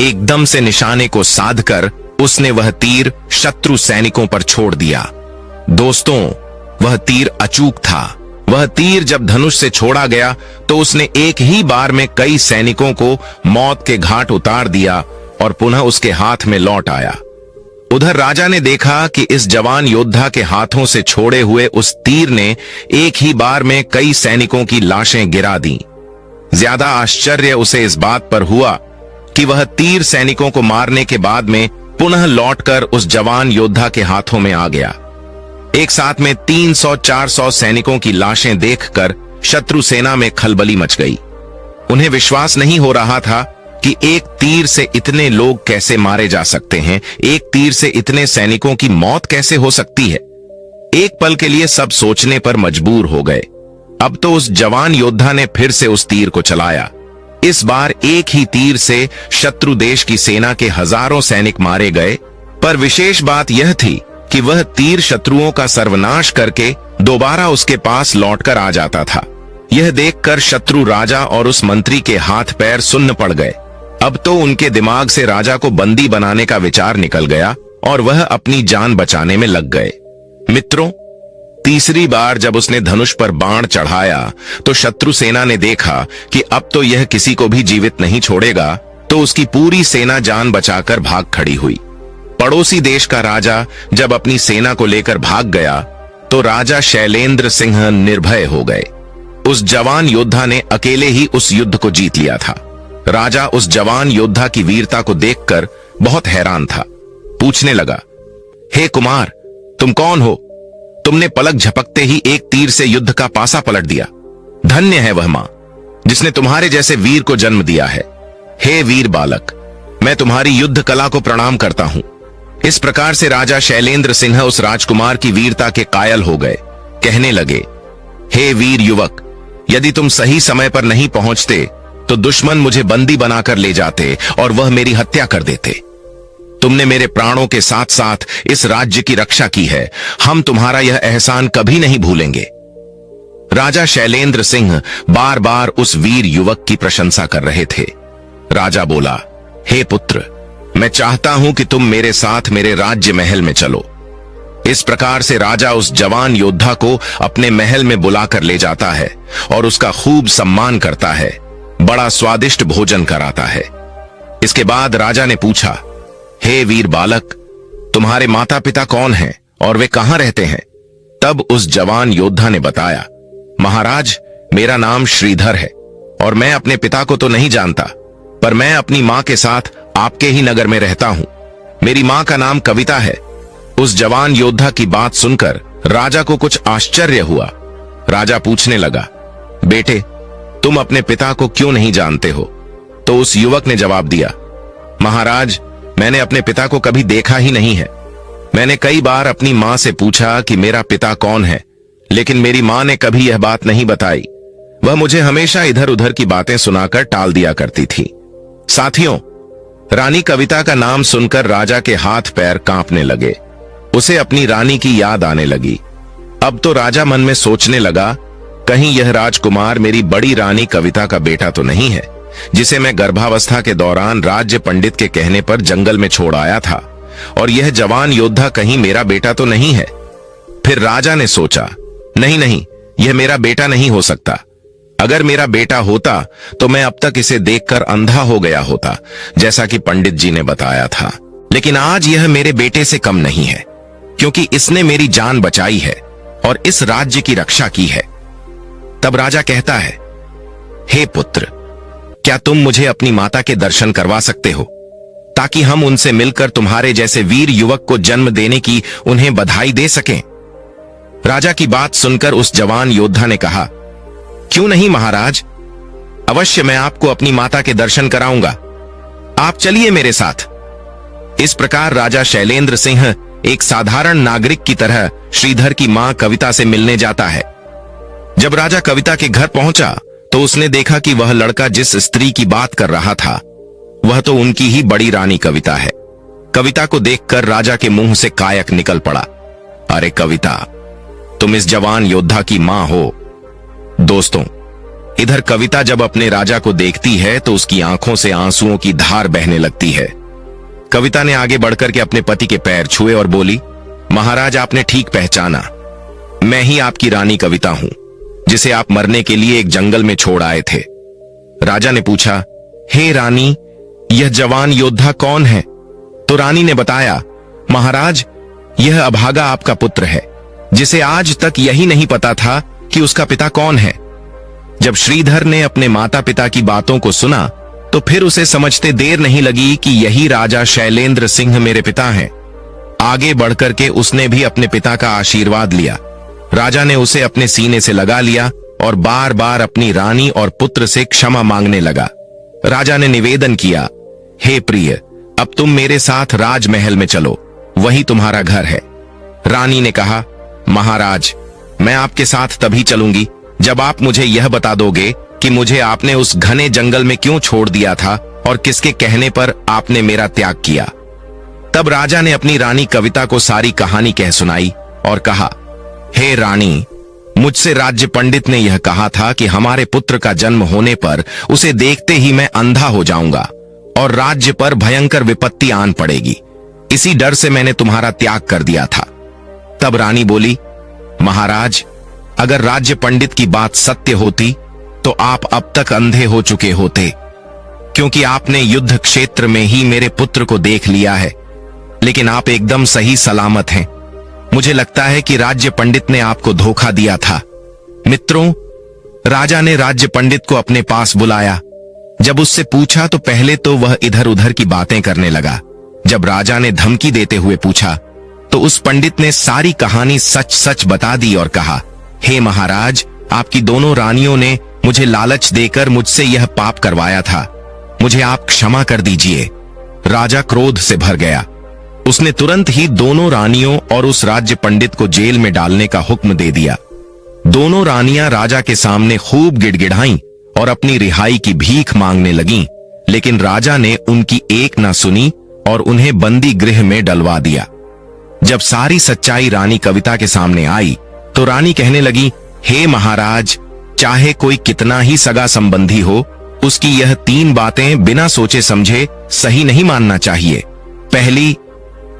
[SPEAKER 1] एकदम से निशाने को साधकर उसने वह तीर शत्रु सैनिकों पर छोड़ दिया। दोस्तों, वह तीर अचूक था। वह तीर जब धनुष से छोड़ा गया तो उसने एक ही बार में कई सैनिकों को मौत के घाट उतार दिया और पुनः उसके हाथ में लौट आया। उधर राजा ने देखा कि इस जवान योद्धा के हाथों से छोड़े हुए उस तीर ने एक ही बार में कई सैनिकों की लाशें गिरा दी। ज्यादा आश्चर्य उसे इस बात पर हुआ कि वह तीर सैनिकों को मारने के बाद में पुनः लौटकर उस जवान योद्धा के हाथों में आ गया। एक साथ में 300-400 सैनिकों की लाशें देखकर शत्रु सेना में खलबली मच गई। उन्हें विश्वास नहीं हो रहा था कि एक तीर से इतने लोग कैसे मारे जा सकते हैं, एक तीर से इतने सैनिकों की मौत कैसे हो सकती है। एक पल के लिए सब सोचने पर मजबूर हो गए। अब तो उस जवान योद्धा ने फिर से उस तीर को चलाया। इस बार एक ही तीर से शत्रु देश की सेना के हजारों सैनिक मारे गए, पर विशेष बात यह थी कि वह तीर शत्रुओं का सर्वनाश करके दोबारा उसके पास लौटकर आ जाता था। यह देखकर शत्रु राजा और उस मंत्री के हाथ पैर सुन्न पड़ गए। अब तो उनके दिमाग से राजा को बंदी बनाने का विचार निकल गया और वह अपनी जान बचाने में लग गए। मित्रों, तीसरी बार जब उसने धनुष पर बाण चढ़ाया तो शत्रु सेना ने देखा कि अब तो यह किसी को भी जीवित नहीं छोड़ेगा, तो उसकी पूरी सेना जान बचाकर भाग खड़ी हुई। पड़ोसी देश का राजा जब अपनी सेना को लेकर भाग गया तो राजा शैलेंद्र सिंह निर्भय हो गए। उस जवान योद्धा ने अकेले ही उस युद्ध को जीत लिया था। राजा उस जवान योद्धा की वीरता को देखकर बहुत हैरान था। पूछने लगा, हे कुमार, तुम कौन हो? तुमने पलक झपकते ही एक तीर से युद्ध का पासा पलट दिया। धन्य है वह मां जिसने तुम्हारे जैसे वीर को जन्म दिया है। हे वीर बालक, मैं तुम्हारी युद्ध कला को प्रणाम करता हूं। इस प्रकार से राजा शैलेंद्र सिंह उस राजकुमार की वीरता के कायल हो गए। कहने लगे, हे वीर युवक, यदि तुम सही समय पर नहीं पहुंचते तो दुश्मन मुझे बंदी बनाकर ले जाते और वह मेरी हत्या कर देते। तुमने मेरे प्राणों के साथ साथ इस राज्य की रक्षा की है। हम तुम्हारा यह एहसान कभी नहीं भूलेंगे। राजा शैलेंद्र सिंह बार बार उस वीर युवक की प्रशंसा कर रहे थे। राजा बोला, हे पुत्र, मैं चाहता हूं कि तुम मेरे साथ मेरे राज्य महल में चलो। इस प्रकार से राजा उस जवान योद्धा को अपने महल में बुलाकर ले जाता है और उसका खूब सम्मान करता है, बड़ा स्वादिष्ट भोजन कराता है। इसके बाद राजा ने पूछा, हे वीर बालक, तुम्हारे माता पिता कौन हैं और वे कहां रहते हैं? तब उस जवान योद्धा ने बताया, महाराज, मेरा नाम श्रीधर है और मैं अपने पिता को तो नहीं जानता, पर मैं अपनी मां के साथ आपके ही नगर में रहता हूं। मेरी मां का नाम कविता है। उस जवान योद्धा की बात सुनकर राजा को कुछ आश्चर्य हुआ। राजा पूछने लगा, बेटे, तुम अपने पिता को क्यों नहीं जानते हो? तो उस युवक ने जवाब दिया, महाराज, मैंने अपने पिता को कभी देखा ही नहीं है। मैंने कई बार अपनी मां से पूछा कि मेरा पिता कौन है, लेकिन मेरी मां ने कभी यह बात नहीं बताई। वह मुझे हमेशा इधर उधर की बातें सुनाकर टाल दिया करती थी। साथियों, रानी कविता का नाम सुनकर राजा के हाथ पैर कांपने लगे। उसे अपनी रानी की याद आने लगी। अब तो राजा मन में सोचने लगा, कहीं यह राजकुमार मेरी बड़ी रानी कविता का बेटा तो नहीं है, जिसे मैं गर्भावस्था के दौरान राज्य पंडित के कहने पर जंगल में छोड़ आया था, और यह जवान योद्धा कहीं मेरा बेटा तो नहीं है। फिर राजा ने सोचा, नहीं नहीं, यह मेरा बेटा नहीं हो सकता। अगर मेरा बेटा होता तो मैं अब तक इसे देखकर अंधा हो गया होता, जैसा कि पंडित जी ने बताया था। लेकिन आज यह मेरे बेटे से कम नहीं है, क्योंकि इसने मेरी जान बचाई है और इस राज्य की रक्षा की है। तब राजा कहता है, हे पुत्र, क्या तुम मुझे अपनी माता के दर्शन करवा सकते हो, ताकि हम उनसे मिलकर तुम्हारे जैसे वीर युवक को जन्म देने की उन्हें बधाई दे सकें? राजा की बात सुनकर उस जवान योद्धा ने कहा, क्यों नहीं महाराज, अवश्य मैं आपको अपनी माता के दर्शन कराऊंगा। आप चलिए मेरे साथ। इस प्रकार राजा शैलेंद्र सिंह एक साधारण नागरिक की तरह श्रीधर की मां कविता से मिलने जाता है। जब राजा कविता के घर पहुंचा तो उसने देखा कि वह लड़का जिस स्त्री की बात कर रहा था वह तो उनकी ही बड़ी रानी कविता है। कविता को देखकर राजा के मुंह से कायक निकल पड़ा, अरे कविता, तुम इस जवान योद्धा की मां हो। दोस्तों, इधर कविता जब अपने राजा को देखती है तो उसकी आंखों से आंसुओं की धार बहने लगती है। कविता ने आगे बढ़कर के अपने पति के पैर छुए और बोली, महाराज, आपने ठीक पहचाना, मैं ही आपकी रानी कविता हूं, जिसे आप मरने के लिए एक जंगल में छोड़ आए थे। राजा ने पूछा, हे रानी, यह जवान योद्धा कौन है? तो रानी ने बताया, महाराज, यह अभागा आपका पुत्र है, जिसे आज तक यही नहीं पता था कि उसका पिता कौन है। जब श्रीधर ने अपने माता पिता की बातों को सुना तो फिर उसे समझते देर नहीं लगी कि यही राजा शैलेंद्र सिंह मेरे पिता हैं। आगे बढ़कर के उसने भी अपने पिता का आशीर्वाद लिया। राजा ने उसे अपने सीने से लगा लिया और बार बार अपनी रानी और पुत्र से क्षमा मांगने लगा। राजा ने निवेदन किया, हे प्रिय, अब तुम मेरे साथ राजमहल में चलो, वही तुम्हारा घर है। रानी ने कहा, महाराज, मैं आपके साथ तभी चलूंगी जब आप मुझे यह बता दोगे कि मुझे आपने उस घने जंगल में क्यों छोड़ दिया था और किसके कहने पर आपने मेरा त्याग किया। तब राजा ने अपनी रानी कविता को सारी कहानी कह सुनाई और कहा, हे रानी, मुझसे राज्य पंडित ने यह कहा था कि हमारे पुत्र का जन्म होने पर उसे देखते ही मैं अंधा हो जाऊंगा और राज्य पर भयंकर विपत्ति आन पड़ेगी। इसी डर से मैंने तुम्हारा त्याग कर दिया था। तब रानी बोली, महाराज, अगर राज्य पंडित की बात सत्य होती तो आप अब तक अंधे हो चुके होते, क्योंकि आपने युद्ध क्षेत्र में ही मेरे पुत्र को देख लिया है। लेकिन आप एकदम सही सलामत हैं। मुझे लगता है कि राज्य पंडित ने आपको धोखा दिया था। मित्रों, राजा ने राज्य पंडित को अपने पास बुलाया। जब उससे पूछा तो पहले तो वह इधर उधर की बातें करने लगा। जब राजा ने धमकी देते हुए पूछा तो उस पंडित ने सारी कहानी सच सच बता दी और कहा, हे महाराज, आपकी दोनों रानियों ने मुझे लालच देकर मुझसे यह पाप करवाया था। मुझे आप क्षमा कर दीजिए। राजा क्रोध से भर गया। उसने तुरंत ही दोनों रानियों और उस राज्य पंडित को जेल में डालने का हुक्म दे दिया। दोनों रानियां राजा के सामने खूब गिड़गिड़ाईं और अपनी रिहाई की भीख मांगने लगीं, लेकिन राजा ने उनकी एक ना सुनी और उन्हें बंदी गृह में डलवा दिया। जब सारी सच्चाई रानी कविता के सामने आई तो रानी कहने लगी, हे महाराज, चाहे कोई कितना ही सगा संबंधी हो, उसकी यह 3 बातें बिना सोचे समझे सही नहीं मानना चाहिए। पहली,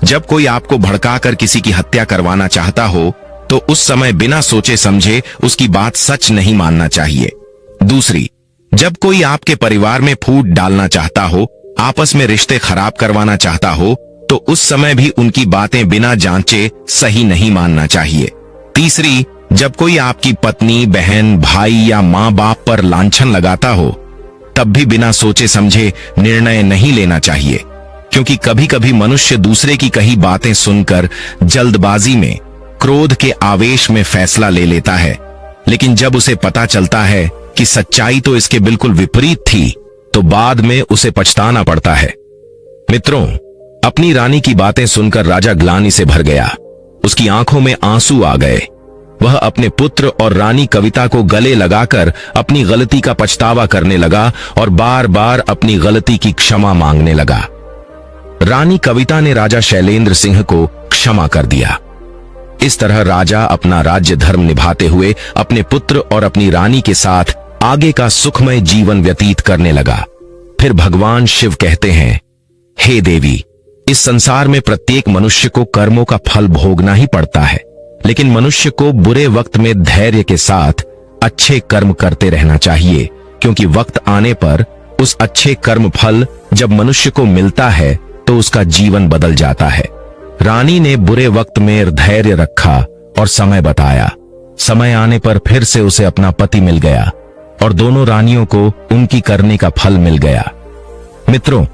[SPEAKER 1] जब कोई आपको भड़काकर किसी की हत्या करवाना चाहता हो तो उस समय बिना सोचे समझे उसकी बात सच नहीं मानना चाहिए। दूसरी, जब कोई आपके परिवार में फूट डालना चाहता हो, आपस में रिश्ते खराब करवाना चाहता हो, तो उस समय भी उनकी बातें बिना जांचे सही नहीं मानना चाहिए। तीसरी, जब कोई आपकी पत्नी, बहन, भाई या माँ बाप पर लांछन लगाता हो, तब भी बिना सोचे समझे निर्णय नहीं लेना चाहिए, क्योंकि कभी कभी मनुष्य दूसरे की कही बातें सुनकर जल्दबाजी में, क्रोध के आवेश में फैसला ले लेता है, लेकिन जब उसे पता चलता है कि सच्चाई तो इसके बिल्कुल विपरीत थी, तो बाद में उसे पछताना पड़ता है। मित्रों, अपनी रानी की बातें सुनकर राजा ग्लानि से भर गया। उसकी आंखों में आंसू आ गए। वह अपने पुत्र और रानी कविता को गले लगाकर अपनी गलती का पछतावा करने लगा और बार बार अपनी गलती की क्षमा मांगने लगा। रानी कविता ने राजा शैलेंद्र सिंह को क्षमा कर दिया। इस तरह राजा अपना राज्य धर्म निभाते हुए अपने पुत्र और अपनी रानी के साथ आगे का सुखमय जीवन व्यतीत करने लगा। फिर भगवान शिव कहते हैं, हे देवी, इस संसार में प्रत्येक मनुष्य को कर्मों का फल भोगना ही पड़ता है, लेकिन मनुष्य को बुरे वक्त में धैर्य के साथ अच्छे कर्म करते रहना चाहिए, क्योंकि वक्त आने पर उस अच्छे कर्म फल जब मनुष्य को मिलता है तो उसका जीवन बदल जाता है। रानी ने बुरे वक्त में धैर्य रखा और समय बताया। समय आने पर फिर से उसे अपना पति मिल गया और दोनों रानियों को उनकी करने का फल मिल गया। मित्रों,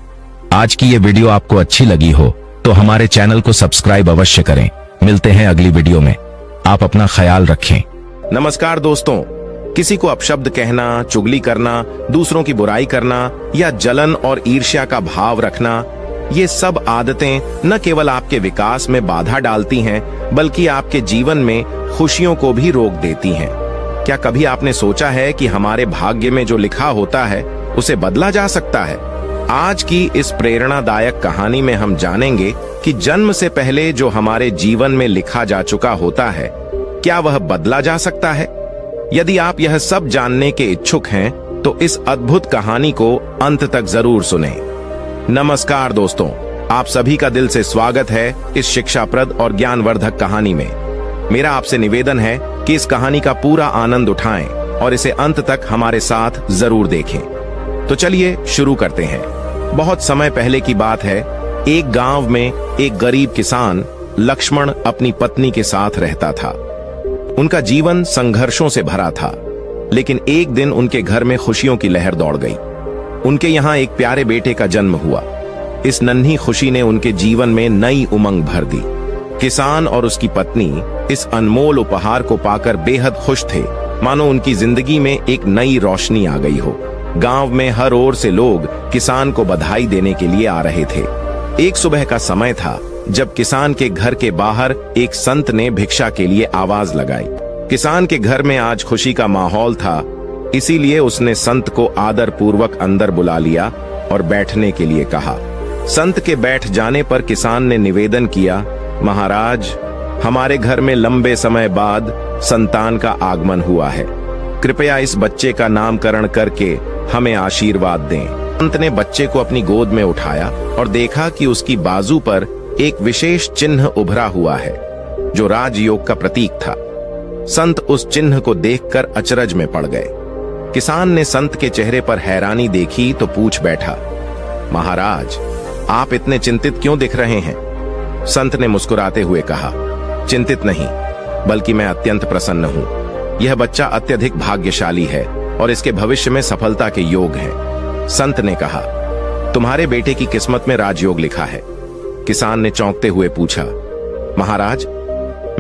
[SPEAKER 1] आज की ये वीडियो आपको अच्छी लगी हो तो हमारे चैनल को सब्सक्राइब अवश्य करें। मिलते हैं अगली वीडियो में। आप अपना ख्याल रखें।
[SPEAKER 2] नमस्कार दोस्तों, किसी को अपशब्द कहना, चुगली करना, दूसरों की बुराई करना या जलन और ईर्ष्या का भाव रखना, ये सब आदतें न केवल आपके विकास में बाधा डालती हैं, बल्कि आपके जीवन में खुशियों को भी रोक देती हैं। क्या कभी आपने सोचा है कि हमारे भाग्य में जो लिखा होता है उसे बदला जा सकता है? आज की इस प्रेरणादायक कहानी में हम जानेंगे कि जन्म से पहले जो हमारे जीवन में लिखा जा चुका होता है, क्या वह बदला जा सकता है? यदि आप यह सब जानने के इच्छुक हैं, तो इस अद्भुत कहानी को अंत तक जरूर सुनें। नमस्कार दोस्तों, आप सभी का दिल से स्वागत है इस शिक्षाप्रद और ज्ञानवर्धक कहानी में। मेरा आपसे निवेदन है कि इस कहानी का पूरा आनंद उठाएं और इसे अंत तक हमारे साथ जरूर देखें। तो चलिए शुरू करते हैं। बहुत समय पहले की बात है। एक गांव में एक गरीब किसान लक्ष्मण अपनी पत्नी के साथ रहता था। उनका जीवन संघर्षों से भरा था, लेकिन एक दिन उनके घर में खुशियों की लहर दौड़ गई। उनके यहाँ एक प्यारे बेटे का जन्म हुआ। इस नन्ही खुशी ने उनके जीवन में नई उमंग भर दी। किसान और उसकी पत्नी इस अनमोल उपहार को पाकर बेहद खुश थे, मानो उनकी जिंदगी में एक नई रोशनी आ गई हो। गांव में हर ओर से लोग किसान को बधाई देने के लिए आ रहे थे। एक सुबह का समय था जब किसान के घर के बाहर एक संत ने भिक्षा के लिए आवाज लगाई। किसान के घर में आज खुशी का माहौल था, इसीलिए उसने संत को आदर पूर्वक अंदर बुला लिया और बैठने के लिए कहा। संत के बैठ जाने पर किसान ने निवेदन किया, महाराज, हमारे घर में लंबे समय बाद संतान का आगमन हुआ है, कृपया इस बच्चे का नामकरण करके हमें आशीर्वाद दें। संत ने बच्चे को अपनी गोद में उठाया और देखा कि उसकी बाजू पर एक विशेष चिन्ह उभरा हुआ है जो राजयोग का प्रतीक था। संत उस चिन्ह को देखकर अचरज में पड़ गए। किसान ने संत के चेहरे पर हैरानी देखी तो पूछ बैठा, महाराज, आप इतने चिंतित क्यों दिख रहे हैं? संत ने मुस्कुराते हुए कहा, चिंतित नहीं, बल्कि मैं अत्यंत प्रसन्न हूं। यह बच्चा अत्यधिक भाग्यशाली है और इसके भविष्य में सफलता के योग हैं। संत ने कहा, तुम्हारे बेटे की किस्मत में राजयोग लिखा है। किसान ने चौंकते हुए पूछा, महाराज,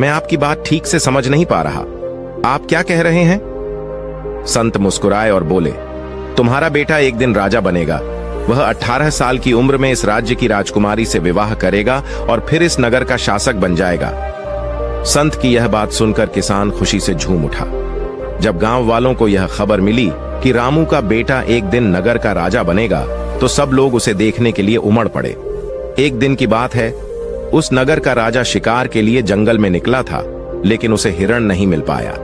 [SPEAKER 2] मैं आपकी बात ठीक से समझ नहीं पा रहा, आप क्या कह रहे हैं? संत मुस्कुराए और बोले, तुम्हारा बेटा एक दिन राजा बनेगा। वह 18 साल की उम्र में इस राज्य की राजकुमारी से विवाह करेगा और फिर इस नगर का शासक बन जाएगा। संत की यह बात सुनकर किसान खुशी से झूम उठा। जब गांव वालों को यह खबर मिली कि रामू का बेटा एक दिन नगर का राजा बनेगा, तो सब लोग उसे देखने के लिए उमड़ पड़े। एक दिन की बात है, उस नगर का राजा शिकार के लिए जंगल में निकला था, लेकिन उसे हिरण नहीं मिल पाया।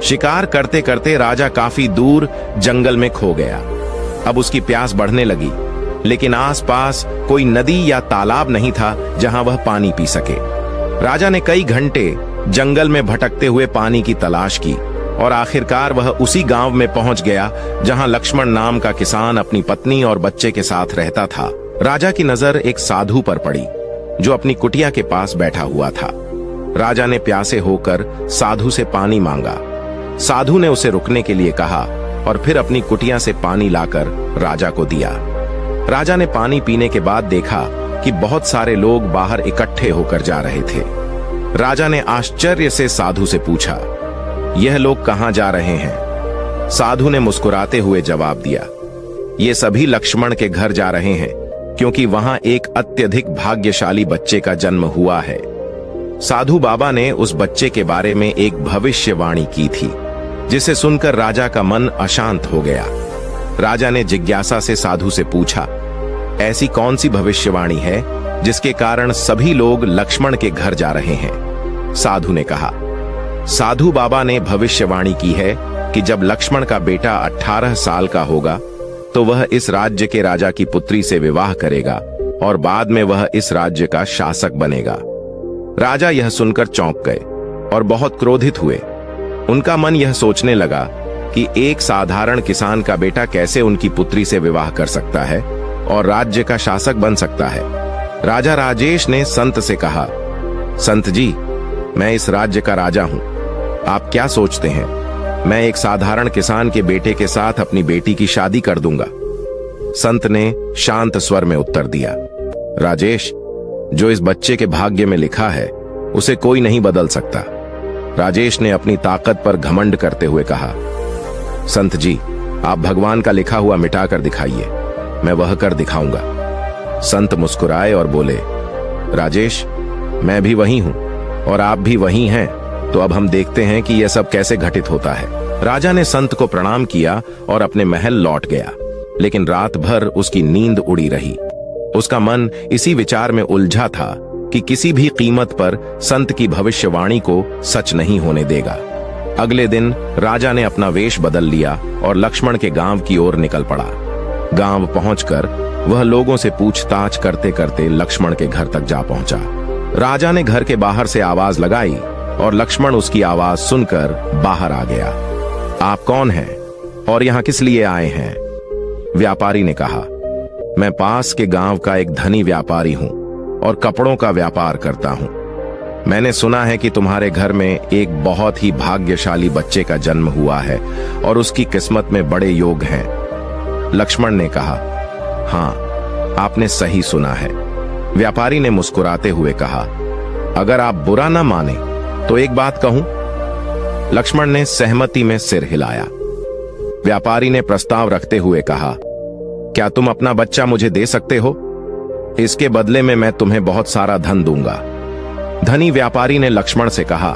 [SPEAKER 2] शिकार करते करते राजा काफी दूर जंगल में खो गया। अब उसकी प्यास बढ़ने लगी, लेकिन आसपास कोई नदी या तालाब नहीं था जहां वह पानी पी सके। राजा ने कई घंटे जंगल में भटकते हुए पानी की तलाश की और आखिरकार वह उसी गांव में पहुंच गया जहां लक्ष्मण नाम का किसान अपनी पत्नी और बच्चे के साथ रहता था। राजा की नजर एक साधु पर पड़ी जो अपनी कुटिया के पास बैठा हुआ था। राजा ने प्यासे होकर साधु से पानी मांगा। साधु ने उसे रुकने के लिए कहा और फिर अपनी कुटिया से पानी लाकर राजा को दिया। राजा ने पानी पीने के बाद देखा कि बहुत सारे लोग बाहर इकट्ठे होकर जा रहे थे। राजा ने आश्चर्य से साधु से पूछा, यह लोग कहां जा रहे हैं? साधु ने मुस्कुराते हुए जवाब दिया, ये सभी लक्ष्मण के घर जा रहे हैं, क्योंकि वहां एक अत्यधिक भाग्यशाली बच्चे का जन्म हुआ है। साधु बाबा ने उस बच्चे के बारे में एक भविष्यवाणी की थी, जिसे सुनकर राजा का मन अशांत हो गया। राजा ने जिज्ञासा से साधु से पूछा, ऐसी कौन सी भविष्यवाणी है जिसके कारण सभी लोग लक्ष्मण के घर जा रहे हैं? साधु ने कहा, साधु बाबा ने भविष्यवाणी की है कि जब लक्ष्मण का बेटा 18 साल का होगा तो वह इस राज्य के राजा की पुत्री से विवाह करेगा और बाद में वह इस राज्य का शासक बनेगा। राजा यह सुनकर चौंक गए और बहुत क्रोधित हुए। उनका मन यह सोचने लगा कि एक साधारण किसान का बेटा कैसे उनकी पुत्री से विवाह कर सकता है और राज्य का शासक बन सकता है। राजा राजेश ने संत से कहा, संत जी, मैं इस राज्य का राजा हूं, आप क्या सोचते हैं? मैं एक साधारण किसान के बेटे के साथ अपनी बेटी की शादी कर दूंगा। संत ने शांत स्वर में उत्तर दिया, राजेश, जो इस बच्चे के भाग्य में लिखा है उसे कोई नहीं बदल सकता। राजेश ने अपनी ताकत पर घमंड करते हुए कहा, संत जी, आप भगवान का लिखा हुआ मिटाकर दिखाइए, मैं वह कर दिखाऊंगा। संत मुस्कुराए और बोले, राजेश, मैं भी वही हूं और आप भी वही हैं, तो अब हम देखते हैं कि यह सब कैसे घटित होता है। राजा ने संत को प्रणाम किया और अपने महल लौट गया, लेकिन रात भर उसकी नींद उड़ी रही। उसका मन इसी विचार में उलझा था कि किसी भी कीमत पर संत की भविष्यवाणी को सच नहीं होने देगा। अगले दिन राजा ने अपना वेश बदल लिया और लक्ष्मण के गांव की ओर निकल पड़ा। गांव पहुंचकर वह लोगों से पूछताछ करते करते लक्ष्मण के घर तक जा पहुंचा। राजा ने घर के बाहर से आवाज लगाई और लक्ष्मण उसकी आवाज सुनकर बाहर आ गया। आप कौन हैं और यहां किस लिए आए हैं? व्यापारी ने कहा, मैं पास के गांव का एक धनी व्यापारी हूं और कपड़ों का व्यापार करता हूं। मैंने सुना है कि तुम्हारे घर में एक बहुत ही भाग्यशाली बच्चे का जन्म हुआ है और उसकी किस्मत में बड़े योग हैं। लक्ष्मण ने कहा, हां, आपने सही सुना है। व्यापारी ने मुस्कुराते हुए कहा, अगर आप बुरा ना माने तो एक बात कहूं? लक्ष्मण ने सहमति में सिर हिलाया। व्यापारी ने प्रस्ताव रखते हुए कहा, क्या तुम अपना बच्चा मुझे दे सकते हो? इसके बदले में मैं तुम्हें बहुत सारा धन दूंगा। धनी व्यापारी ने लक्ष्मण से कहा,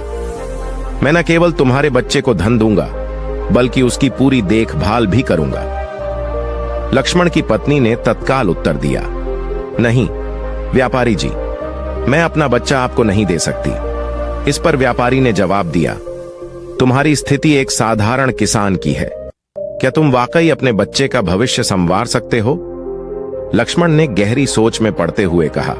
[SPEAKER 2] मैं न केवल तुम्हारे बच्चे को धन दूंगा बल्कि उसकी पूरी देखभाल भी करूंगा। लक्ष्मण की पत्नी ने तत्काल उत्तर दिया, नहीं व्यापारी जी, मैं अपना बच्चा आपको नहीं दे सकती। इस पर व्यापारी ने जवाब दिया, तुम्हारी स्थिति एक साधारण किसान की है, क्या तुम वाकई अपने बच्चे का भविष्य संवार सकते हो? लक्ष्मण ने गहरी सोच में पड़ते हुए कहा,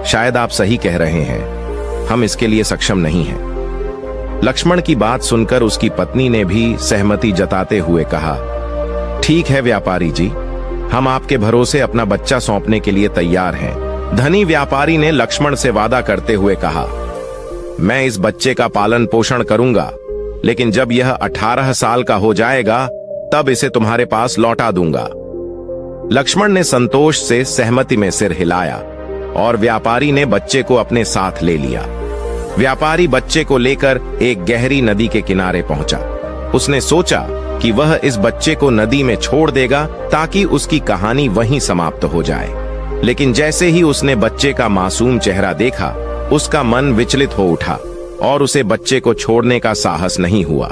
[SPEAKER 2] शायद आप सही कह रहे हैं, हम इसके लिए सक्षम नहीं हैं। लक्ष्मण की बात सुनकर उसकी पत्नी ने भी सहमति जताते हुए कहा, ठीक है व्यापारी जी, हम आपके भरोसे अपना बच्चा सौंपने के लिए तैयार हैं। धनी व्यापारी ने लक्ष्मण से वादा करते हुए कहा, मैं इस बच्चे का पालन पोषण करूंगा, लेकिन जब यह 18 साल का हो जाएगा तब इसे तुम्हारे पास लौटा दूंगा। लक्ष्मण ने संतोष से सहमति में सिर हिलाया और व्यापारी ने बच्चे को अपने साथ ले लिया। व्यापारी बच्चे को लेकर एक गहरी नदी के किनारे पहुंचा। उसने सोचा कि वह इस बच्चे को नदी में छोड़ देगा ताकि उसकी कहानी वहीं समाप्त हो जाए, लेकिन जैसे ही उसने बच्चे का मासूम चेहरा देखा, उसका मन विचलित हो उठा और उसे बच्चे को छोड़ने का साहस नहीं हुआ।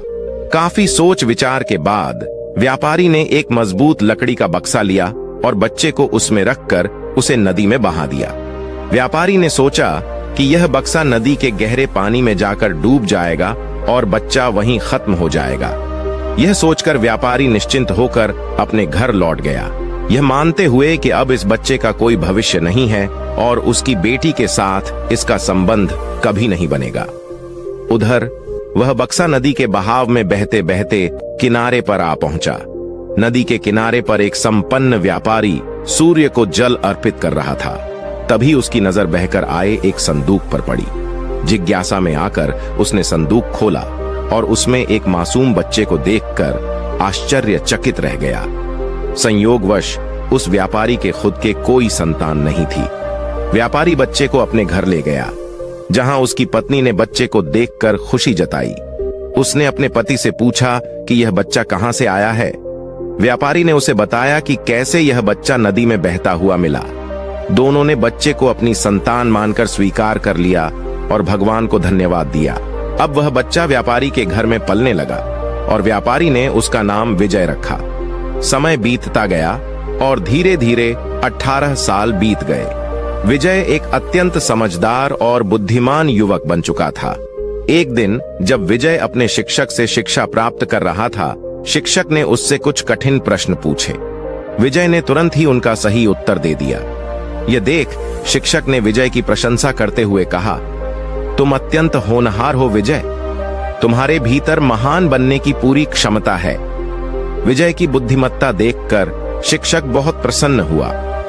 [SPEAKER 2] काफी सोच विचार के बाद व्यापारी ने एक मजबूत लकड़ी का बक्सा लिया और बच्चे को उसमें रखकर उसे नदी में बहा दिया। व्यापारी ने सोचा कि यह बक्सा नदी के गहरे पानी में जाकर डूब जाएगा और बच्चा वहीं खत्म हो जाएगा। यह सोचकर व्यापारी निश्चिंत होकर अपने घर लौट गया, यह मानते हुए कि अब इस बच्चे का कोई भविष्य नहीं है और उसकी बेटी के साथ इसका संबंध कभी नहीं बनेगा। उधर वह बक्सा नदी के बहाव में बहते बहते किनारे पर आ पहुंचा। नदी के किनारे पर एक संपन्न व्यापारी सूर्य को जल अर्पित कर रहा था। तभी उसकी नजर बहकर आए एक संदूक पर पड़ी। जिज्ञासा में आकर उसने संदूक खोला और उसमें एक मासूम बच्चे को देखकर आश्चर्यचकित रह गया। संयोगवश उस व्यापारी के खुद के कोई संतान नहीं थी। व्यापारी बच्चे को अपने घर ले गया, जहां उसकी पत्नी ने बच्चे को देखकर खुशी जताई। उसने अपने पति से पूछा कि यह बच्चा कहां से आया है। व्यापारी ने उसे बताया कि कैसे यह बच्चा नदी में बहता हुआ मिला। दोनों ने बच्चे को अपनी संतान मानकर स्वीकार कर लिया और भगवान को धन्यवाद दिया। अब वह बच्चा व्यापारी के घर में पलने लगा और व्यापारी ने उसका नाम विजय रखा। समय बीतता गया और धीरे धीरे 18 साल बीत गए। विजय एक अत्यंत समझदार और बुद्धिमान युवक बन चुका था। एक दिन जब विजय अपने शिक्षक से शिक्षा प्राप्त कर रहा था, शिक्षक ने उससे कुछ कठिन प्रश्न पूछे। विजय ने तुरंत ही उनका सही उत्तर दे दिया। यह देख शिक्षक ने विजय की प्रशंसा करते हुए कहा, तुम अत्यंत होनहार हो विजय, तुम्हारे भीतर महान बनने की पूरी क्षमता है। विजय की बुद्धिमत्ता देखकर शिक्षक बहुत प्रसन्न हुआ।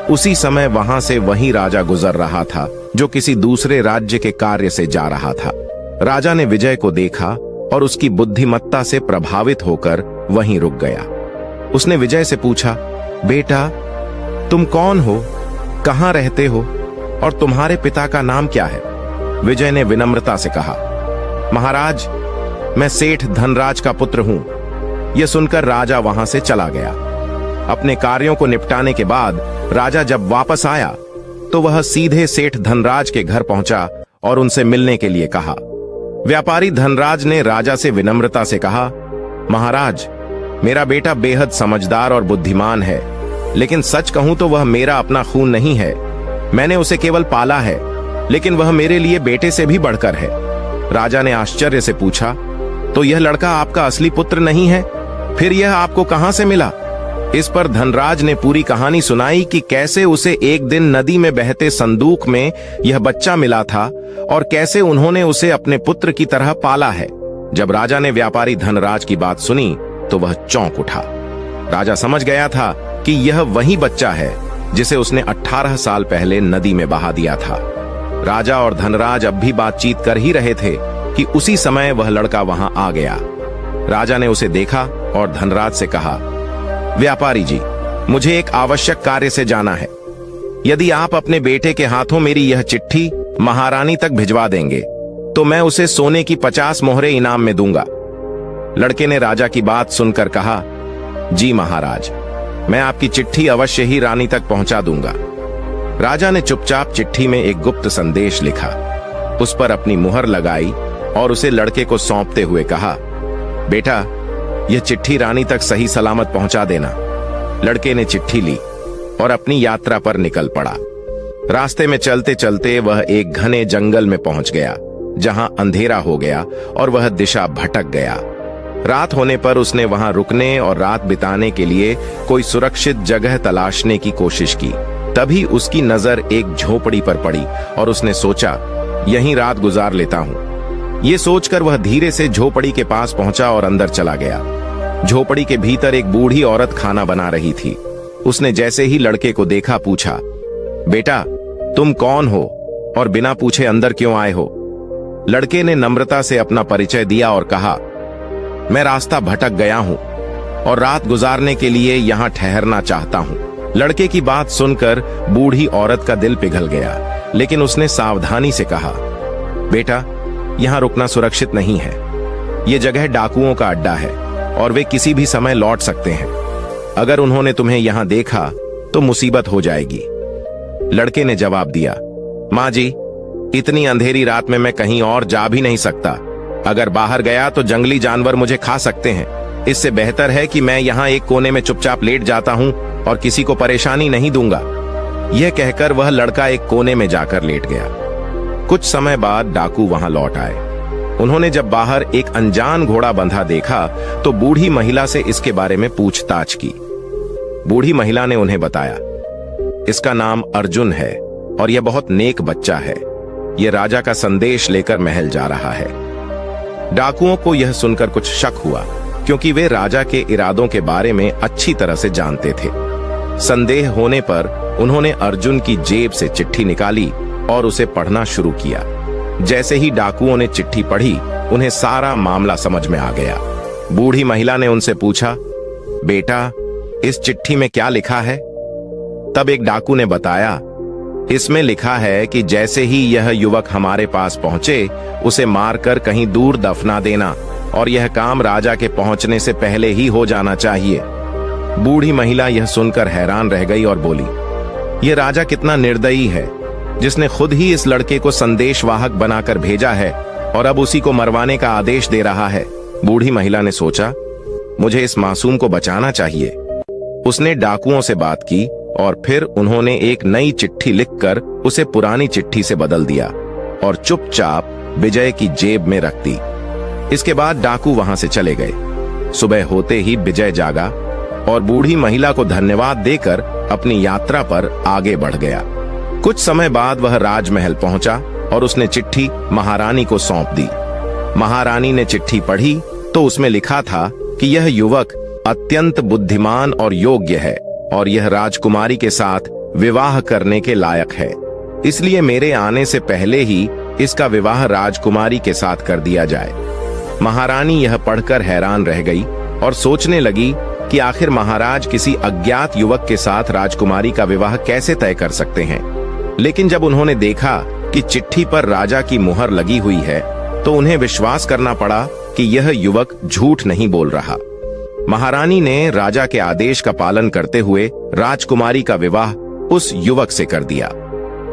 [SPEAKER 2] उसी समय वहां से वही राजा गुजर रहा था जो किसी दूसरे राज्य के कार्य से जा रहा था। राजा ने विजय को देखा और उसकी बुद्धिमत्ता से प्रभावित होकर वहीं रुक गया। उसने विजय से पूछा, बेटा तुम कौन हो, कहां रहते हो और तुम्हारे पिता का नाम क्या है? विजय ने विनम्रता से कहा, महाराज मैं सेठ धनराज का पुत्र हूं। यह सुनकर राजा वहां से चला गया। अपने कार्यों को निपटाने के बाद राजा जब वापस आया तो वह सीधे सेठ धनराज के घर पहुंचा और उनसे मिलने के लिए कहा। व्यापारी धनराज ने राजा से विनम्रता से कहा, महाराज मेरा बेटा बेहद समझदार और बुद्धिमान है, लेकिन सच कहूं तो वह मेरा अपना खून नहीं है। मैंने उसे केवल पाला है, लेकिन वह मेरे लिए बेटे से भी बढ़कर है। राजा ने आश्चर्य से पूछा, तो यह लड़का आपका असली पुत्र नहीं है? फिर यह आपको कहां से मिला? इस पर धनराज ने पूरी कहानी सुनाई कि कैसे उसे एक दिन नदी में बहते संदूक में यह बच्चा मिला था और कैसे उन्होंने उसे अपने पुत्र की तरह पाला है। जब राजा ने व्यापारी धनराज की बात सुनी तो वह चौंक उठा। राजा समझ गया था कि यह वही बच्चा है जिसे उसने 18 साल पहले नदी में बहा दिया था। राजा और धनराज अब भी बातचीत कर ही रहे थे कि उसी समय वह लड़का वहां आ गया। राजा ने उसे देखा और धनराज से कहा, व्यापारी जी मुझे एक आवश्यक कार्य से जाना है। यदि आप अपने बेटे के हाथों मेरी यह चिट्ठी महारानी तक भिजवा देंगे तो मैं उसे सोने की 50 मोहरे इनाम में दूंगा। लड़के ने राजा की बात सुनकर कहा, जी महाराज, मैं आपकी चिट्ठी अवश्य ही रानी तक पहुंचा दूंगा। राजा ने चुपचाप चिट्ठी में एक गुप्त संदेश लिखा, उस पर अपनी मुहर लगाई और उसे लड़के को सौंपते हुए कहा, बेटा, यह चिट्ठी रानी तक सही सलामत पहुंचा देना। लड़के ने चिट्ठी ली और अपनी यात्रा पर निकल पड़ा। रास्ते में चलते चलते वह एक घने जंगल में पहुंच गया, जहां अंधेरा हो गया और वह दिशा भटक गया। रात होने पर उसने वहां रुकने और रात बिताने के लिए कोई सुरक्षित जगह तलाशने की कोशिश की। तभी उसकी नजर एक झोपड़ी पर पड़ी और उसने सोचा, यहीं रात गुजार लेता हूं। ये सोचकर वह धीरे से झोपड़ी के पास पहुंचा और अंदर चला गया। झोपड़ी के भीतर एक बूढ़ी औरत खाना बना रही थी। उसने जैसे ही लड़के को देखा, पूछा, बेटा, तुम कौन हो और बिना पूछे अंदर क्यों आए हो? लड़के ने नम्रता से अपना परिचय दिया और कहा, मैं रास्ता भटक गया हूं और रात गुजारने के लिए यहां ठहरना चाहता हूं। लड़के की बात सुनकर बूढ़ी औरत का दिल पिघल गया, लेकिन उसने सावधानी से कहा, बेटा, यहां रुकना सुरक्षित नहीं है। यह जगह डाकुओं का अड्डा है और वे किसी भी समय लौट सकते हैं। अगर उन्होंने तुम्हें यहां देखा तो मुसीबत हो जाएगी। लड़के ने जवाब दिया, माँ जी, इतनी अंधेरी रात में मैं कहीं और जा भी नहीं सकता। अगर बाहर गया तो जंगली जानवर मुझे खा सकते हैं। इससे बेहतर है कि मैं यहाँ एक कोने में चुपचाप लेट जाता हूँ और किसी को परेशानी नहीं दूंगा। यह कहकर वह लड़का एक कोने में जाकर लेट गया। कुछ समय बाद डाकू वहां लौट आए। उन्होंने जब बाहर एक अनजान घोड़ा बंधा देखा तो बूढ़ी महिला से इसके बारे में पूछताछ की। बूढ़ी महिला ने उन्हें बताया, इसका नाम अर्जुन है और यह बहुत नेक बच्चा है। यह राजा का संदेश लेकर महल जा रहा है। डाकुओं को यह सुनकर कुछ शक हुआ, क्योंकि वे राजा के इरादों के बारे में अच्छी तरह से जानते थे। संदेह होने पर उन्होंने अर्जुन की जेब से चिट्ठी निकाली और उसे पढ़ना शुरू किया। जैसे ही डाकुओं ने चिट्ठी पढ़ी, उन्हें सारा मामला समझ में आ गया। बूढ़ी महिला ने उनसे पूछा, बेटा, इस चिट्ठी में क्या लिखा है? तब एक डाकू ने बताया, इसमें लिखा है कि जैसे ही यह युवक हमारे पास पहुंचे, उसे मारकर कहीं दूर दफना देना और यह काम राजा के पहुंचने से पहले ही हो जाना चाहिए। बूढ़ी महिला यह सुनकर हैरान रह गई और बोली, यह राजा कितना निर्दयी है, जिसने खुद ही इस लड़के को संदेशवाहक बनाकर भेजा है और अब उसी को मरवाने का आदेश दे रहा है। बूढ़ी महिला ने सोचा, मुझे इस मासूम को बचाना चाहिए। उसने डाकुओं से बात की और फिर उन्होंने एक नई चिट्ठी लिखकर उसे पुरानी चिट्ठी से बदल दिया और चुपचाप विजय की जेब में रख दी। इसके बाद डाकू वहां से चले गए। सुबह होते ही विजय जागा और बूढ़ी महिला को धन्यवाद देकर अपनी यात्रा पर आगे बढ़ गया। कुछ समय बाद वह राजमहल पहुंचा और उसने चिट्ठी महारानी को सौंप दी। महारानी ने चिट्ठी पढ़ी तो उसमें लिखा था कि यह युवक अत्यंत बुद्धिमान और योग्य है और यह राजकुमारी के साथ विवाह करने के लायक है। इसलिए मेरे आने से पहले ही इसका विवाह राजकुमारी के साथ कर दिया जाए। महारानी यह पढ़कर हैरान रह गई और सोचने लगी कि आखिर महाराज किसी अज्ञात युवक के साथ राजकुमारी का विवाह कैसे तय कर सकते हैं। लेकिन जब उन्होंने देखा कि चिट्ठी पर राजा की मुहर लगी हुई है, तो उन्हें विश्वास करना पड़ा कि यह युवक झूठ नहीं बोल रहा। महारानी ने राजा के आदेश का पालन करते हुए राजकुमारी का विवाह उस युवक से कर दिया।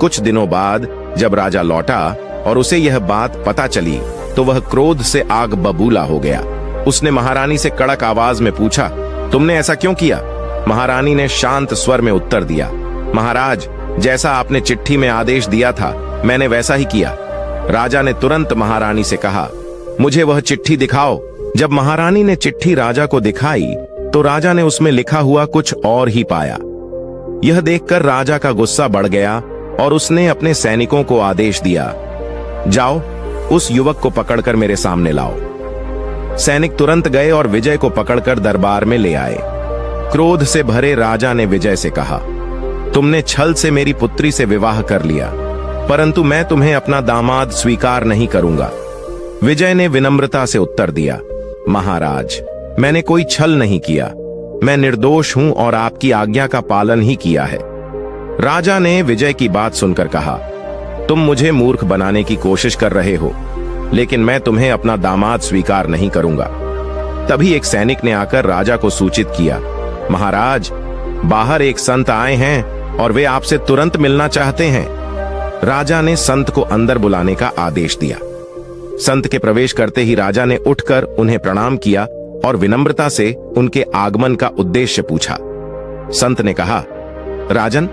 [SPEAKER 2] कुछ दिनों बाद जब राजा लौटा और उसे यह बात पता चली, तो वह क्रोध से आग बबूला हो गया। उसने महारानी से कड़क आवाज में पूछा, तुमने ऐसा क्यों किया? महारानी ने शांत स्वर में उत्तर दिया, महाराज, जैसा आपने चिट्ठी में आदेश दिया था, मैंने वैसा ही किया। राजा ने तुरंत महारानी से कहा, मुझे वह चिट्ठी दिखाओ। जब महारानी ने चिट्ठी राजा को दिखाई, तो राजा ने उसमें लिखा हुआ कुछ और ही पाया। यह देखकर राजा का गुस्सा बढ़ गया और उसने अपने सैनिकों को आदेश दिया, जाओ, उस युवक को पकड़कर मेरे सामने लाओ। सैनिक तुरंत गए और विजय को पकड़कर दरबार में ले आए। क्रोध से भरे राजा ने विजय से कहा, तुमने छल से मेरी पुत्री से विवाह कर लिया, परंतु मैं तुम्हें अपना दामाद स्वीकार नहीं करूंगा। विजय ने विनम्रता से उत्तर दिया, महाराज, मैंने कोई छल नहीं किया। मैं निर्दोष हूं और आपकी आज्ञा का पालन ही किया है। राजा ने विजय की बात सुनकर कहा, तुम मुझे मूर्ख बनाने की कोशिश कर रहे हो, लेकिन मैं तुम्हें अपना दामाद स्वीकार नहीं करूंगा। तभी एक सैनिक ने आकर राजा को सूचित किया, महाराज, बाहर एक संत आए हैं और वे आपसे तुरंत मिलना चाहते हैं। राजा ने संत को अंदर बुलाने का आदेश दिया। संत के प्रवेश करते ही राजा ने उठकर उन्हें प्रणाम किया और विनम्रता से उनके आगमन का उद्देश्य पूछा। संत ने कहा, राजन,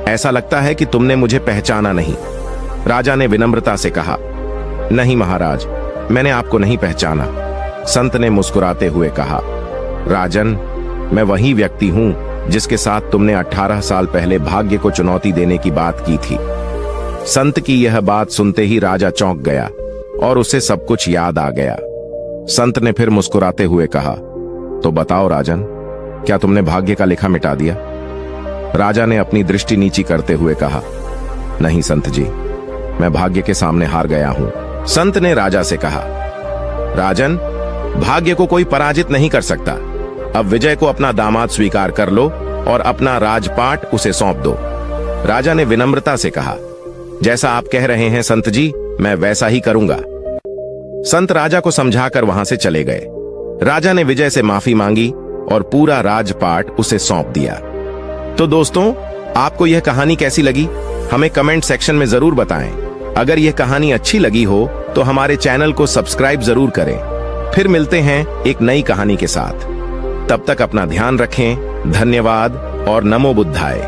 [SPEAKER 2] ऐसा लगता है कि तुमने मुझे पहचाना नहीं। राजा ने विनम्रता से कहा, नहीं महाराज, मैंने आपको नहीं पहचाना। संत ने मुस्कुराते हुए कहा, राजन, मैं वही व्यक्ति हूं जिसके साथ तुमने 18 साल पहले भाग्य को चुनौती देने की बात की थी। संत की यह बात सुनते ही राजा चौंक गया और उसे सब कुछ याद आ गया। संत ने फिर मुस्कुराते हुए कहा, तो बताओ राजन, क्या तुमने भाग्य का लेखा मिटा दिया? राजा ने अपनी दृष्टि नीची करते हुए कहा, नहीं संत जी, मैं भाग्य के सामने हार गया हूं। संत ने राजा से कहा, राजन, भाग्य को कोई पराजित नहीं कर सकता। अब विजय को अपना दामाद स्वीकार कर लो और अपना राजपाट उसे सौंप दो। राजा ने विनम्रता से कहा, जैसा आप कह रहे हैं संत जी, मैं वैसा ही करूंगा। संत राजा को समझाकर वहां से चले गए। राजा ने विजय से माफी मांगी और पूरा राजपाट उसे सौंप दिया। तो दोस्तों, आपको यह कहानी कैसी लगी? हमें कमेंट सेक्शन में जरूर बताएं। अगर यह कहानी अच्छी लगी हो तो हमारे चैनल को सब्सक्राइब जरूर करें। फिर मिलते हैं एक नई कहानी के साथ। तब तक अपना ध्यान रखें। धन्यवाद और नमो बुद्धाय।